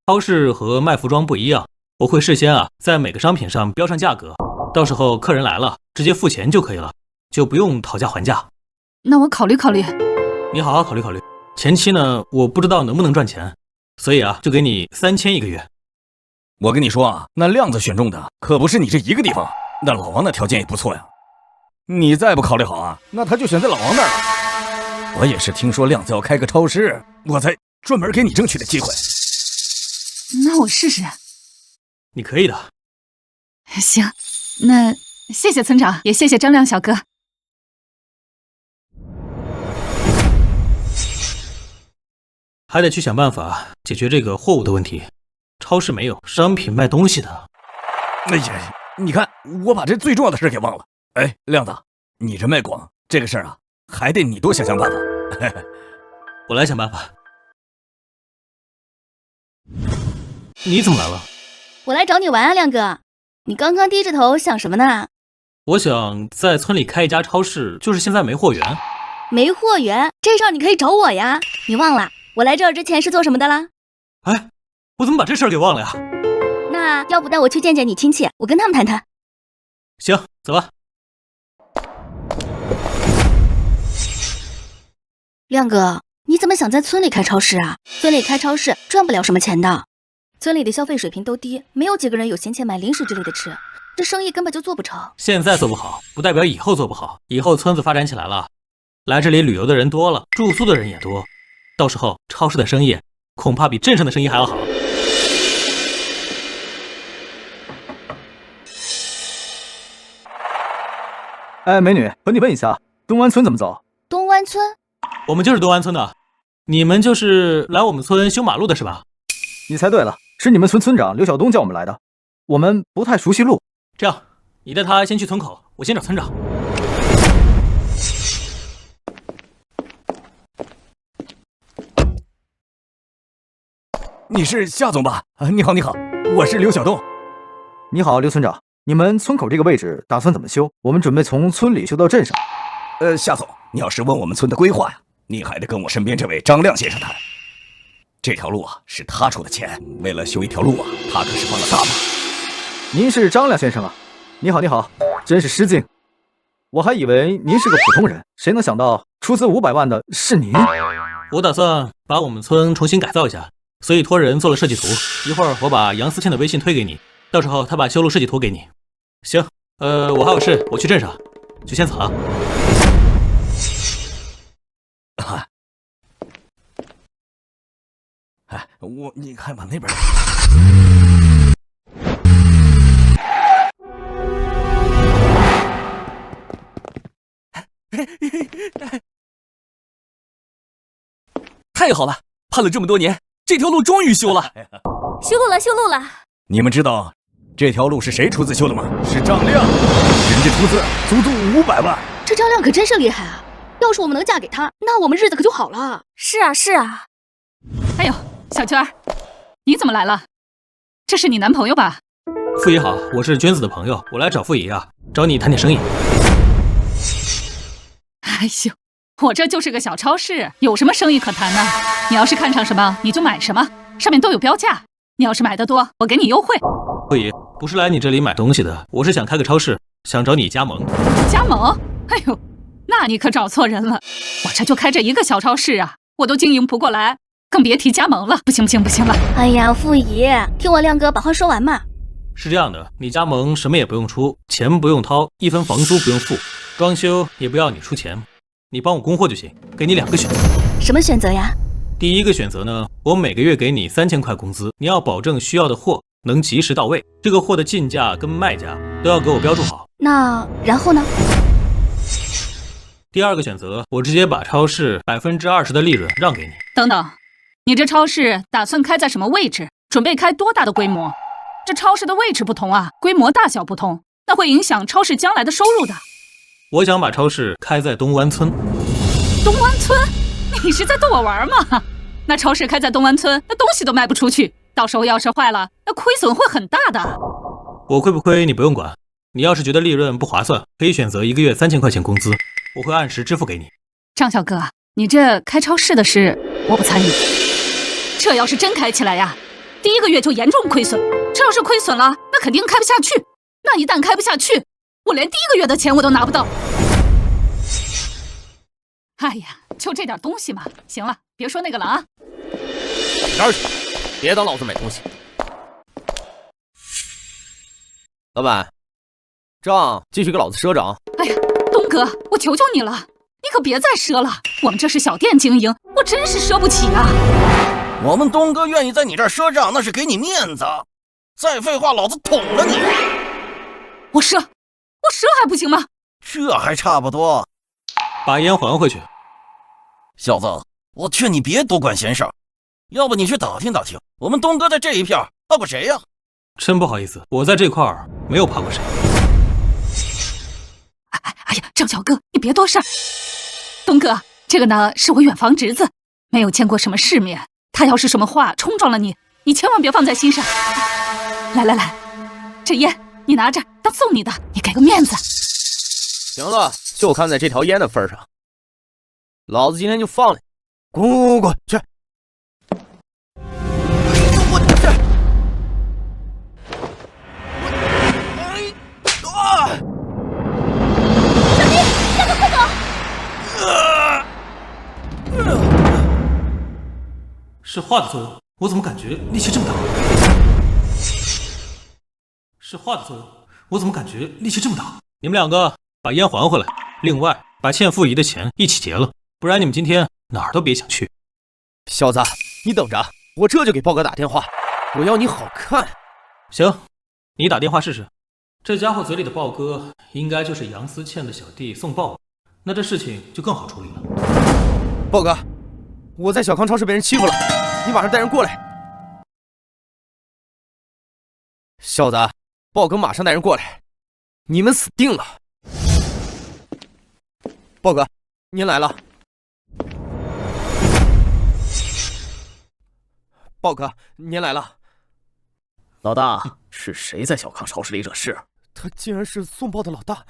超市和卖服装不一样，我会事先在每个商品上标上价格，到时候客人来了直接付钱就可以了，就不用讨价还价。那我考虑考虑。你好好考虑考虑。前期呢，我不知道能不能赚钱，所以就给你3000一个月。我跟你说啊，那亮子选中的可不是你这一个地方，那老王的条件也不错呀。你再不考虑好啊，那他就选在老王那儿了。我也是听说亮子要开个超市，我才专门给你争取的机会。那我试试。你可以的。行，那谢谢村长，也谢谢张亮小哥。还得去想办法解决这个货物的问题。超市没有商品卖东西的。哎呀，你看我把这最重要的事给忘了。哎，亮子，你这卖广这个事儿还得你多想想办法。我来想办法。你怎么来了？我来找你玩啊，亮哥。你刚刚低着头想什么呢？我想在村里开一家超市，就是现在没货源。没货源？这事儿你可以找我呀。你忘了我来这儿之前是做什么的啦？哎，我怎么把这事儿给忘了呀？那要不带我去见见你亲戚，我跟他们谈谈。行，走吧。亮哥，你怎么想在村里开超市啊？村里开超市赚不了什么钱的。村里的消费水平都低，没有几个人有闲钱买零食之类的吃，这生意根本就做不成。现在做不好，不代表以后做不好。以后村子发展起来了，来这里旅游的人多了，住宿的人也多，到时候超市的生意恐怕比镇上的生意还要好。哎，美女，和你问一下，东湾村怎么走？东湾村？我们就是东湾村的。你们就是来我们村修马路的是吧？你猜对了，是你们村村长刘晓东叫我们来的。我们不太熟悉路。这样，你带他先去村口，我先找村长。你是夏总吧？你好，你好，我是刘晓东。你好，刘村长。你们村口这个位置打算怎么修？我们准备从村里修到镇上。夏总，你要是问我们村的规划呀，你还得跟我身边这位张亮先生谈。这条路是他出的钱，为了修一条路他可是帮了大忙。您是张亮先生啊？你好，你好，真是失敬。我还以为您是个普通人，谁能想到出资500万的是您？我打算把我们村重新改造一下，所以托人做了设计图。一会儿我把杨思倩的微信推给你，到时候他把修路设计图给你。行，我还有事，我去镇上，就先走了。你看往那边。太好了，盼了这么多年，这条路终于修了。修路了，修路了。你们知道这条路是谁出资修的吗？是张亮，人家出资足足500万。这张亮可真是厉害啊！要是我们能嫁给他，那我们日子可就好了。是啊，是啊。哎呦，小娟儿，你怎么来了？这是你男朋友吧？傅姨好，我是娟子的朋友，我来找傅姨找你谈点生意。哎呦，我这就是个小超市，有什么生意可谈呢？你要是看上什么，你就买什么，上面都有标价。你要是买得多，我给你优惠。傅姨，不是来你这里买东西的，我是想开个超市，想找你加盟。加盟？哎呦，那你可找错人了。我这就开着一个小超市我都经营不过来，更别提加盟了。不行不行不行了！哎呀，傅姨，听我亮哥把话说完嘛。是这样的，你加盟什么也不用出，钱不用掏，1分房租不用付，装修也不要你出钱，你帮我供货就行。给你2个选择。什么选择呀？第一个选择呢，我每个月给你3000块工资，你要保证需要的货能及时到位，这个货的进价跟卖价都要给我标注好。那然后呢？第二个选择，我直接把超市20%的利润让给你。等等，你这超市打算开在什么位置？准备开多大的规模？这超市的位置不同规模大小不同，那会影响超市将来的收入的。我想把超市开在东湾村。东湾村？你是在逗我玩吗？那超市开在东湾村，那东西都卖不出去，到时候要是坏了，那亏损会很大的。我亏不亏你不用管，你要是觉得利润不划算，可以选择1个月3000块钱工资，我会按时支付给你。张小哥，你这开超市的事我不参与。这要是真开起来呀，第1个月就严重亏损。这要是亏损了，那肯定开不下去。那一旦开不下去，我连第1个月的钱我都拿不到。哎呀，就这点东西嘛。行了，别说那个了啊。哪儿去？别挡老子买东西。老板，账继续给老子赊账。哎呀，东哥，我求求你了，你可别再赊了。我们这是小店经营，我真是赊不起啊。我们东哥愿意在你这儿赊账，那是给你面子。再废话，老子捅了你！我赊还不行吗？这还差不多。把烟还回去。小子，我劝你别多管闲事儿，要不你去打听打听，我们东哥在这一片怕过谁呀？真不好意思，我在这块儿没有怕过谁。哎呀，张小哥，你别多事儿。东哥，这个呢是我远房侄子，没有见过什么世面，他要是什么话冲撞了你，你千万别放在心上。来，这烟你拿着当送你的，你给个面子。行了，就看在这条烟的份上，老子今天就放了你。滚去！我去！小弟，快走！是话的作用，我怎么感觉力气这么大？是话的作用，我怎么感觉力气这么大？你们2个把烟还回来，另外把欠傅姨的钱一起结了，不然你们今天哪儿都别想去。小子，你等着，我这就给豹哥打电话，我要你好看。行，你打电话试试。这家伙嘴里的豹哥应该就是杨思倩的小弟宋豹，那这事情就更好处理了。豹哥，我在小康超市被人欺负了，你马上带人过来。小子，豹哥马上带人过来，你们死定了。豹哥，您来了。豹哥，您来了。老大，是谁在小康超市里惹事？他竟然是宋豹的老大。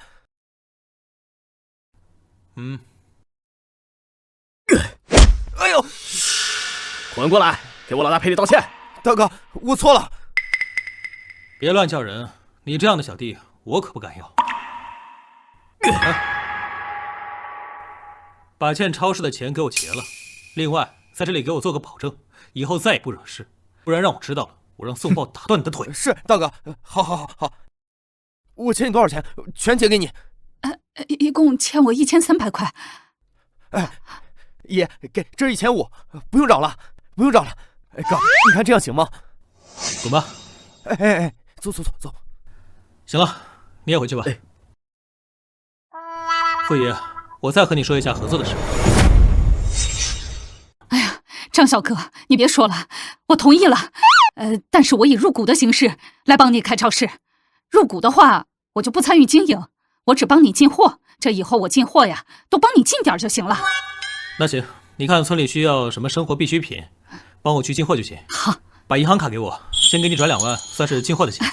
哎呦！滚过来，给我老大赔礼道歉。大哥，我错了。别乱叫人，你这样的小弟我可不敢要。把欠超市的钱给我结了，另外在这里给我做个保证，以后再也不惹事，不然让我知道了，我让宋豹打断你的腿。是，大哥，好，我欠你多少钱？全结给你。一共欠我1300块。爷，给这1500，不用找了。哥，你看这样行吗？滚吧。走。行了，你也回去吧。傅爷，我再和你说一下合作的事。哎呀，张小哥，你别说了，我同意了。但是我以入股的形式来帮你开超市。入股的话，我就不参与经营，我只帮你进货。这以后我进货呀，都帮你进点就行了。那行，你看村里需要什么生活必需品，帮我去进货就行。好，把银行卡给我，先给你转2万，算是进货的钱。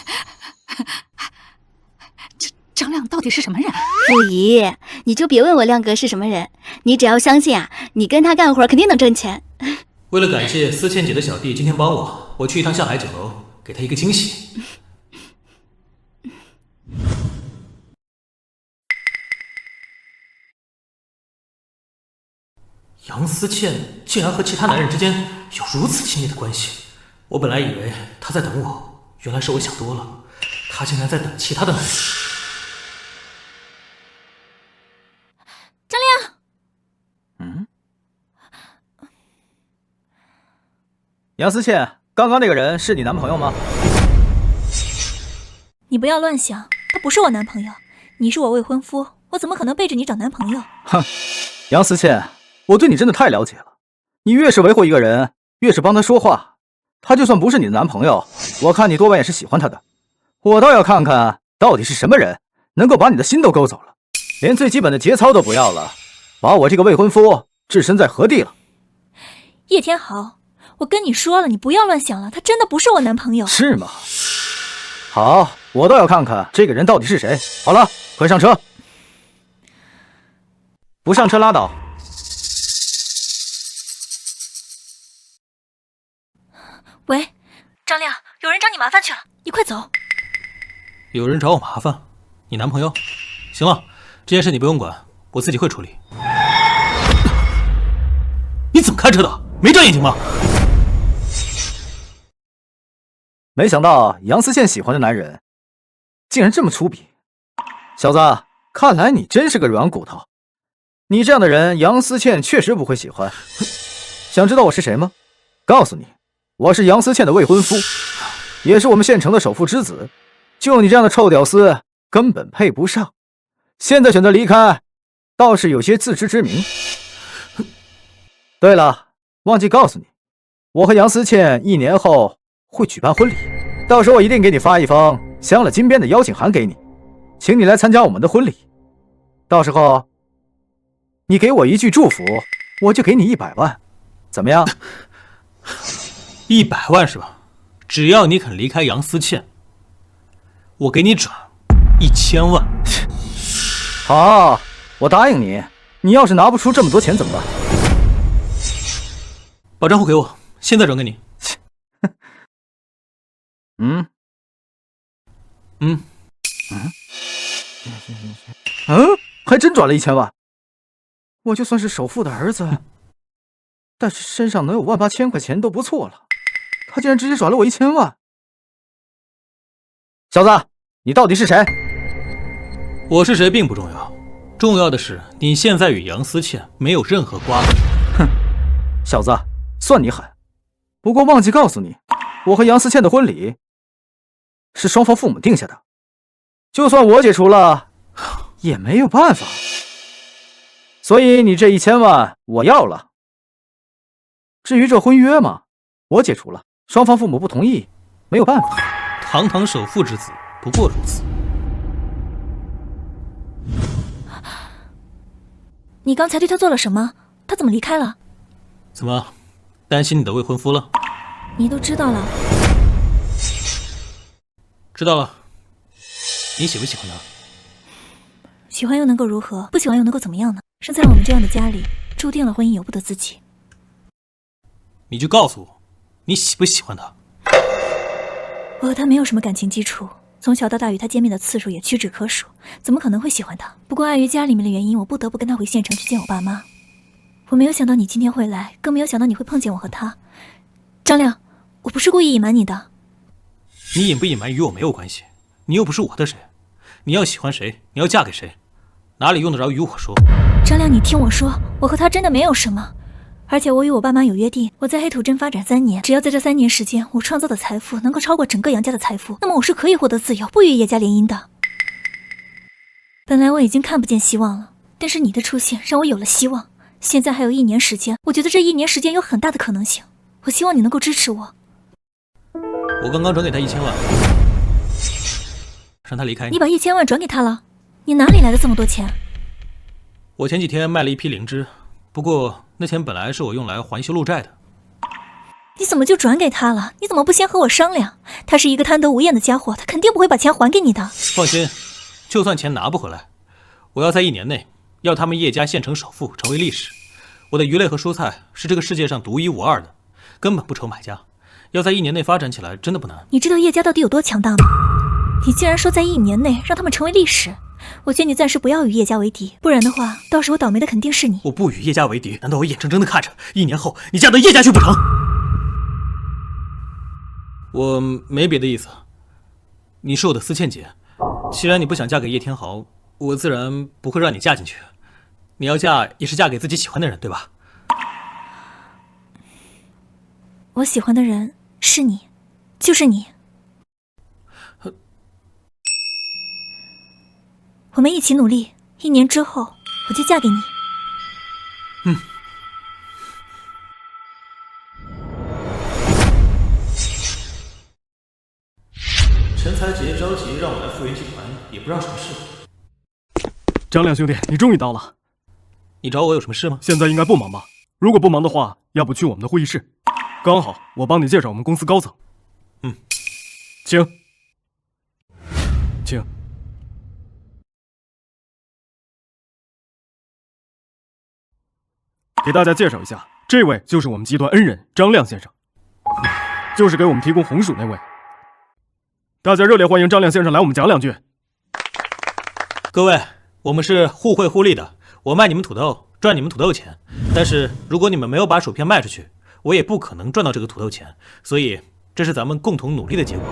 张亮到底是什么人？傅姨，你就别问我亮哥是什么人，你只要相信啊，你跟他干活肯定能挣钱。为了感谢思倩姐的小弟今天帮我去一趟向海酒楼，给他一个惊喜。杨思倩竟然和其他男人之间有如此亲密的关系，我本来以为她在等我，原来是我想多了，她竟然在等其他的男人。张亮，杨思倩，刚刚那个人是你男朋友吗？你不要乱想，他不是我男朋友，你是我未婚夫，我怎么可能背着你找男朋友？哼，杨思倩，我对你真的太了解了，你越是维护一个人，越是帮他说话，他就算不是你的男朋友，我看你多半也是喜欢他的。我倒要看看到底是什么人能够把你的心都勾走了，连最基本的节操都不要了，把我这个未婚夫置身在何地了？叶天豪，我跟你说了，你不要乱想了，他真的不是我男朋友。是吗？好，我倒要看看这个人到底是谁。好了，快上车。不上车拉倒。喂，张亮，有人找你麻烦去了，你快走。有人找我麻烦？你男朋友？行了，这件事你不用管，我自己会处理。你怎么开车的？没长眼睛吗？没想到杨思倩喜欢的男人竟然这么粗鄙。小子，看来你真是个软骨头。你这样的人，杨思倩确实不会喜欢。想知道我是谁吗？告诉你，我是杨思倩的未婚夫，也是我们县城的首富之子。就你这样的臭屌丝，根本配不上。现在选择离开，倒是有些自知之明。对了，忘记告诉你，我和杨思倩1年后会举办婚礼，到时候我一定给你发一封镶了金边的邀请函给你，请你来参加我们的婚礼。到时候你给我一句祝福，我就给你100万，怎么样？100万是吧？只要你肯离开杨思倩，我给你转1000万。好，我答应你。你要是拿不出这么多钱怎么办？把账户给我，现在转给你。还真转了1000万。我就算是首富的儿子，但是身上能有18000块钱都不错了。他竟然直接转了我1000万。小子，你到底是谁？我是谁并不重要，重要的是你现在与杨思倩没有任何瓜葛。哼，小子，算你狠。不过忘记告诉你，我和杨思倩的婚礼是双方父母定下的，就算我解除了，也没有办法。所以你这1000万我要了。至于这婚约嘛，我解除了，双方父母不同意，没有办法。堂堂首富之子，不过如此。你刚才对他做了什么？他怎么离开了？怎么，担心你的未婚夫了？你都知道了。知道了。你喜不喜欢他？喜欢又能够如何？不喜欢又能够怎么样呢？生在我们这样的家里，注定了婚姻由不得自己。你就告诉我，你喜不喜欢他？我和他没有什么感情基础，从小到大与他见面的次数也屈指可数，怎么可能会喜欢他？不过碍于家里面的原因，我不得不跟他回县城去见我爸妈。我没有想到你今天会来，更没有想到你会碰见我和他。张亮，我不是故意隐瞒你的。你隐不隐瞒与我没有关系，你又不是我的谁。你要喜欢谁，你要嫁给谁，哪里用得着与我说？张亮，你听我说，我和他真的没有什么。而且我与我爸妈有约定，我在黑土镇发展3年，只要在这3年时间，我创造的财富能够超过整个杨家的财富，那么我是可以获得自由，不与叶家联姻的。本来我已经看不见希望了，但是你的出现让我有了希望。现在还有1年时间，我觉得这1年时间有很大的可能性。我希望你能够支持我。我刚刚转给他1000万，让他离开你。你把1000万转给他了？你哪里来的这么多钱？我前几天卖了1批灵芝，不过那钱本来是我用来还修路债的。你怎么就转给他了？你怎么不先和我商量？他是一个贪得无厌的家伙，他肯定不会把钱还给你的。放心，就算钱拿不回来，我要在1年内要他们叶家县城首富，成为历史。我的鱼类和蔬菜是这个世界上独一无二的，根本不愁买家。要在1年内发展起来，真的不难。你知道叶家到底有多强大吗？你竟然说在1年内让他们成为历史。我劝你暂时不要与叶家为敌，不然的话，到时候倒霉的肯定是你。我不与叶家为敌，难道我眼睁睁的看着1年后你嫁到叶家去不成？我没别的意思。你是我的思倩姐，既然你不想嫁给叶天豪，我自然不会让你嫁进去。你要嫁也是嫁给自己喜欢的人，对吧？我喜欢的人是你，就是你。我们一起努力，1年之后我就嫁给你。陈才杰着急让我来复原集团，也不知道什么事。张亮兄弟，你终于到了。你找我有什么事吗？现在应该不忙吧？如果不忙的话，要不去我们的会议室？刚好我帮你介绍我们公司高层。请。给大家介绍一下，这位就是我们集团恩人张亮先生，就是给我们提供红薯那位。大家热烈欢迎张亮先生来我们讲两句。各位，我们是互惠互利的，我卖你们土豆，赚你们土豆钱。但是如果你们没有把薯片卖出去，我也不可能赚到这个土豆钱。所以这是咱们共同努力的结果。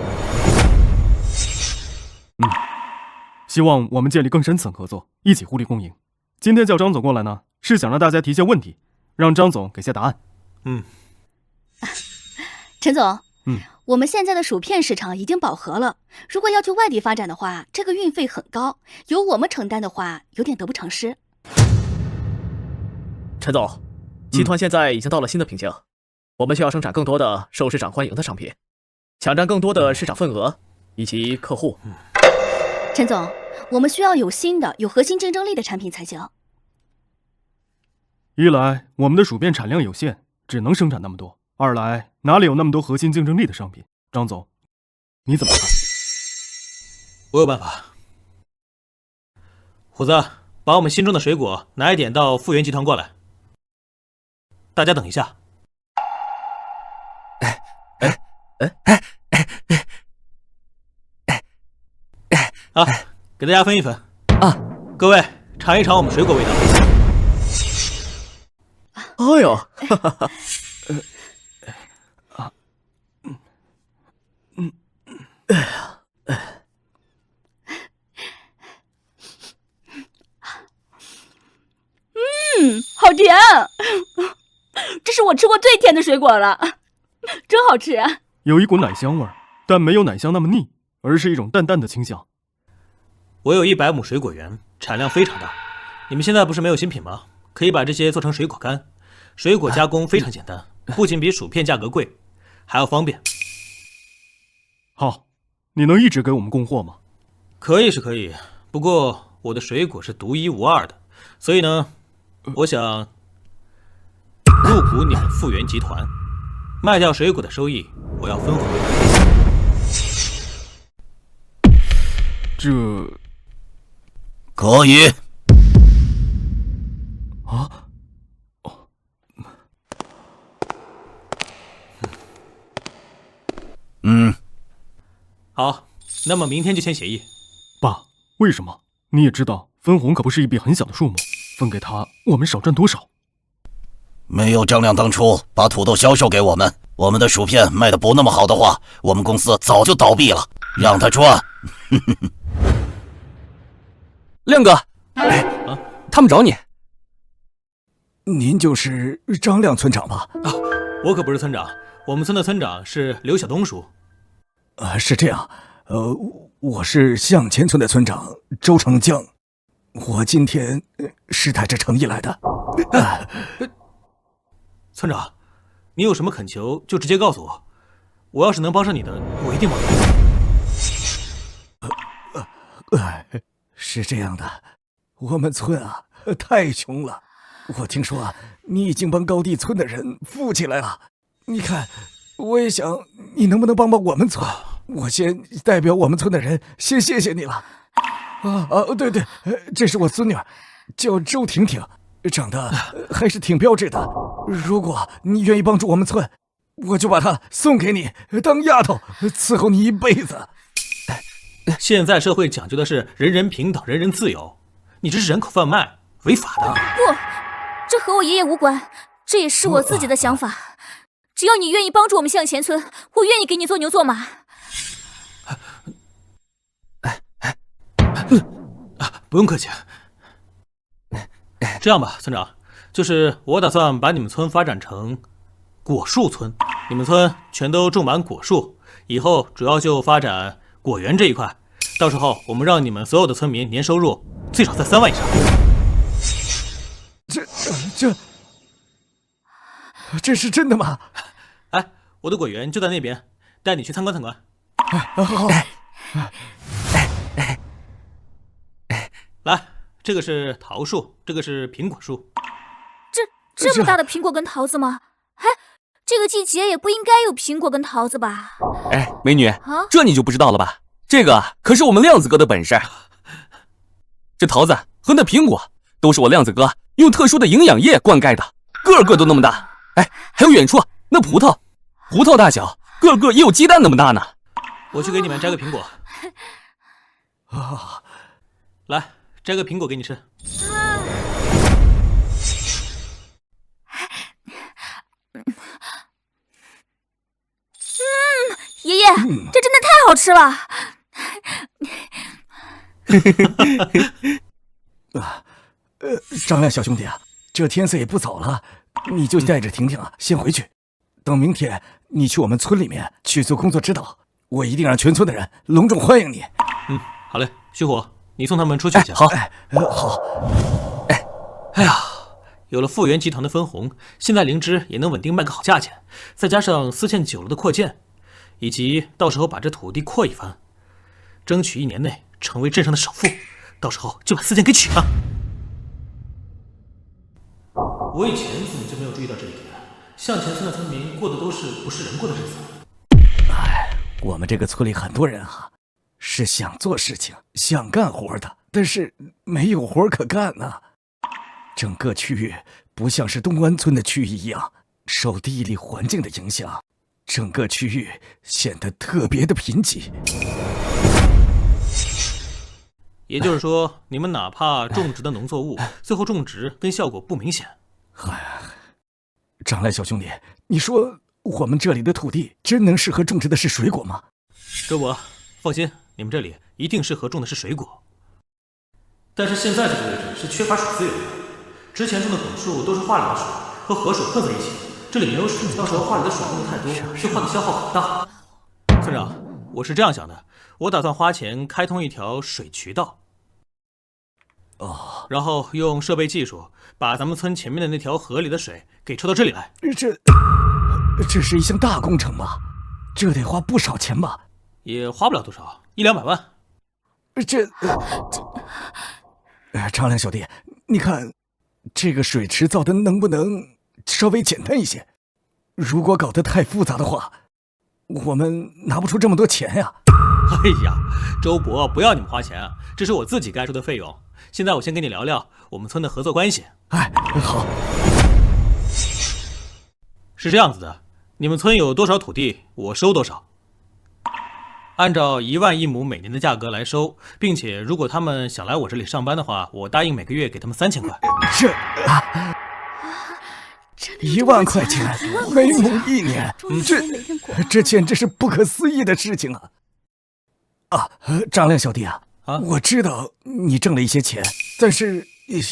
希望我们建立更深层合作，一起互利共赢。今天叫张总过来呢，是想让大家提些问题，让张总给些答案。陈总，我们现在的薯片市场已经饱和了，如果要去外地发展的话，这个运费很高，由我们承担的话，有点得不偿失。陈总，集团现在已经到了新的瓶颈，我们需要生产更多的受市场欢迎的商品，抢占更多的市场份额以及客户。陈总，我们需要有新的、有核心竞争力的产品才行。一来，我们的薯片产量有限，只能生产那么多；二来，哪里有那么多核心竞争力的商品？张总，你怎么看？我有办法。虎子，把我们心中的水果拿一点到富源集团过来。大家等一下。啊，给大家分一分啊！各位尝一尝我们水果味道。哎呦，哈哈哈！好甜！这是我吃过最甜的水果了，真好吃啊！有一股奶香味，但没有奶香那么腻，而是一种淡淡的清香。我有100亩水果园，产量非常大。你们现在不是没有新品吗？可以把这些做成水果干，水果加工非常简单，不仅比薯片价格贵，还要方便。好，你能一直给我们供货吗？可以是可以，不过我的水果是独一无二的，所以呢，我想入股你们富源集团，卖掉水果的收益，我要分回来。这可以。啊？好，那么明天就签协议。爸，为什么？你也知道，分红可不是一笔很小的数目，分给他，我们少赚多少？没有张亮当初把土豆销售给我们，我们的薯片卖得不那么好的话，我们公司早就倒闭了。让他赚。亮哥，他们找你。您就是张亮村长吧？我可不是村长，我们村的村长是刘晓东叔。是这样，我是向前村的村长周成江，我今天是带着诚意来的。村长，你有什么恳求就直接告诉我，我要是能帮上你的，我一定帮你。是这样的，我们村太穷了，我听说你已经帮高地村的人富起来了，你看。我也想，你能不能帮帮我们村？我先代表我们村的人先谢谢你了。对，这是我孙女，叫周婷婷，长得还是挺标致的。如果你愿意帮助我们村，我就把她送给你当丫头，伺候你一辈子。现在社会讲究的是人人平等、人人自由，你这是人口贩卖，违法的。不，这和我爷爷无关，这也是我自己的想法。只要你愿意帮助我们向前村，我愿意给你做牛做马。不用客气。这样吧，村长，就是我打算把你们村发展成果树村，你们村全都种满果树，以后主要就发展果园这一块。到时候我们让你们所有的村民年收入最少在3万以上。这是真的吗？哎，我的果园就在那边，带你去参观参观。好。来，这个是桃树，这个是苹果树。这么大的苹果跟桃子吗？哎，这个季节也不应该有苹果跟桃子吧？哎，美女，这你就不知道了吧？这个可是我们亮子哥的本事。这桃子和那苹果都是我亮子哥用特殊的营养液灌溉的，个个都那么大。哎，还有远处那葡萄大小，个个也有鸡蛋那么大呢。我去给你们摘个苹果。来，摘个苹果给你吃。爷爷，这真的太好吃了。张亮小兄弟啊，这天色也不早了，你就带着婷婷啊先回去，等明天你去我们村里面去做工作指导，我一定让全村的人隆重欢迎你。好嘞，虚火，你送他们出去一下。好，好。哎呀，有了富源集团的分红，现在灵芝也能稳定卖个好价钱，再加上思倩9楼的扩建，以及到时候把这土地扩一番，争取1年内成为镇上的首富，到时候就把思倩给娶了。我以前怎么就没有注意到这一点？向前村的村民过的都是不是人过的日子。我们这个村里很多人啊，是想做事情、想干活的，但是没有活可干呢。整个区域不像是东湾村的区域一样，受地理环境的影响，整个区域显得特别的贫瘠。也就是说，你们哪怕种植的农作物，最后种植跟效果不明显。张来小兄弟，你说我们这里的土地真能适合种植的是水果吗？周伯，放心，你们这里一定适合种的是水果。但是现在这个位置是缺乏水资源的，之前种的果树都是化里的水和河水混在一起，这里没有水，到时候化里的水用的太多，对化的消耗很大。村长，我是这样想的，我打算花钱开通一条水渠道。然后用设备技术把咱们村前面的那条河里的水给抽到这里来。这是一项大工程吧？这得花不少钱吧？也花不了多少，100-200万。张亮小弟，你看这个水池造的能不能稍微简单一些？如果搞得太复杂的话，我们拿不出这么多钱呀。哎呀，周伯，不要你们花钱啊，这是我自己该出的费用。现在我先跟你聊聊我们村的合作关系。好。是这样子的，你们村有多少土地，我收多少。按照1万1亩每年的价格来收，并且如果他们想来我这里上班的话，我答应每个月给他们3000块。1万块钱每亩1年，这简直是不可思议的事情啊！张亮小弟啊，我知道你挣了一些钱，但是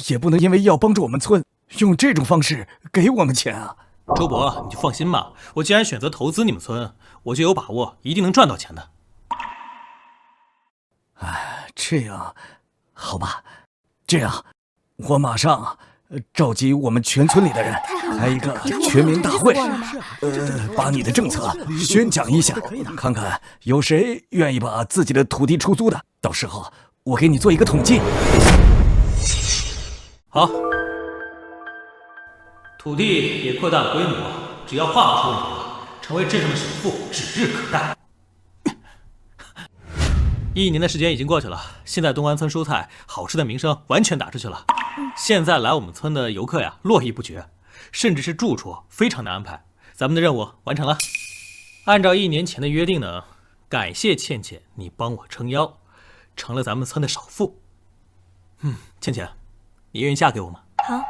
也不能因为要帮助我们村，用这种方式给我们钱啊！周伯，你就放心吧，我既然选择投资你们村，我就有把握一定能赚到钱的。这样，好吧，这样，我马上召集我们全村里的人，开一个全民大会，把你的政策宣讲一下，看看有谁愿意把自己的土地出租的，到时候我给你做一个统计。好，土地也扩大了规模，只要画不出问题了，成为镇上的首富指日可待。1年的时间已经过去了，现在东湾村蔬菜好吃的名声完全打出去了。现在来我们村的游客呀络绎不绝，甚至是住处非常难安排。咱们的任务完成了。按照1年前的约定呢，感谢倩倩你帮我撑腰，成了咱们村的首富。倩倩，你愿意嫁给我吗？好。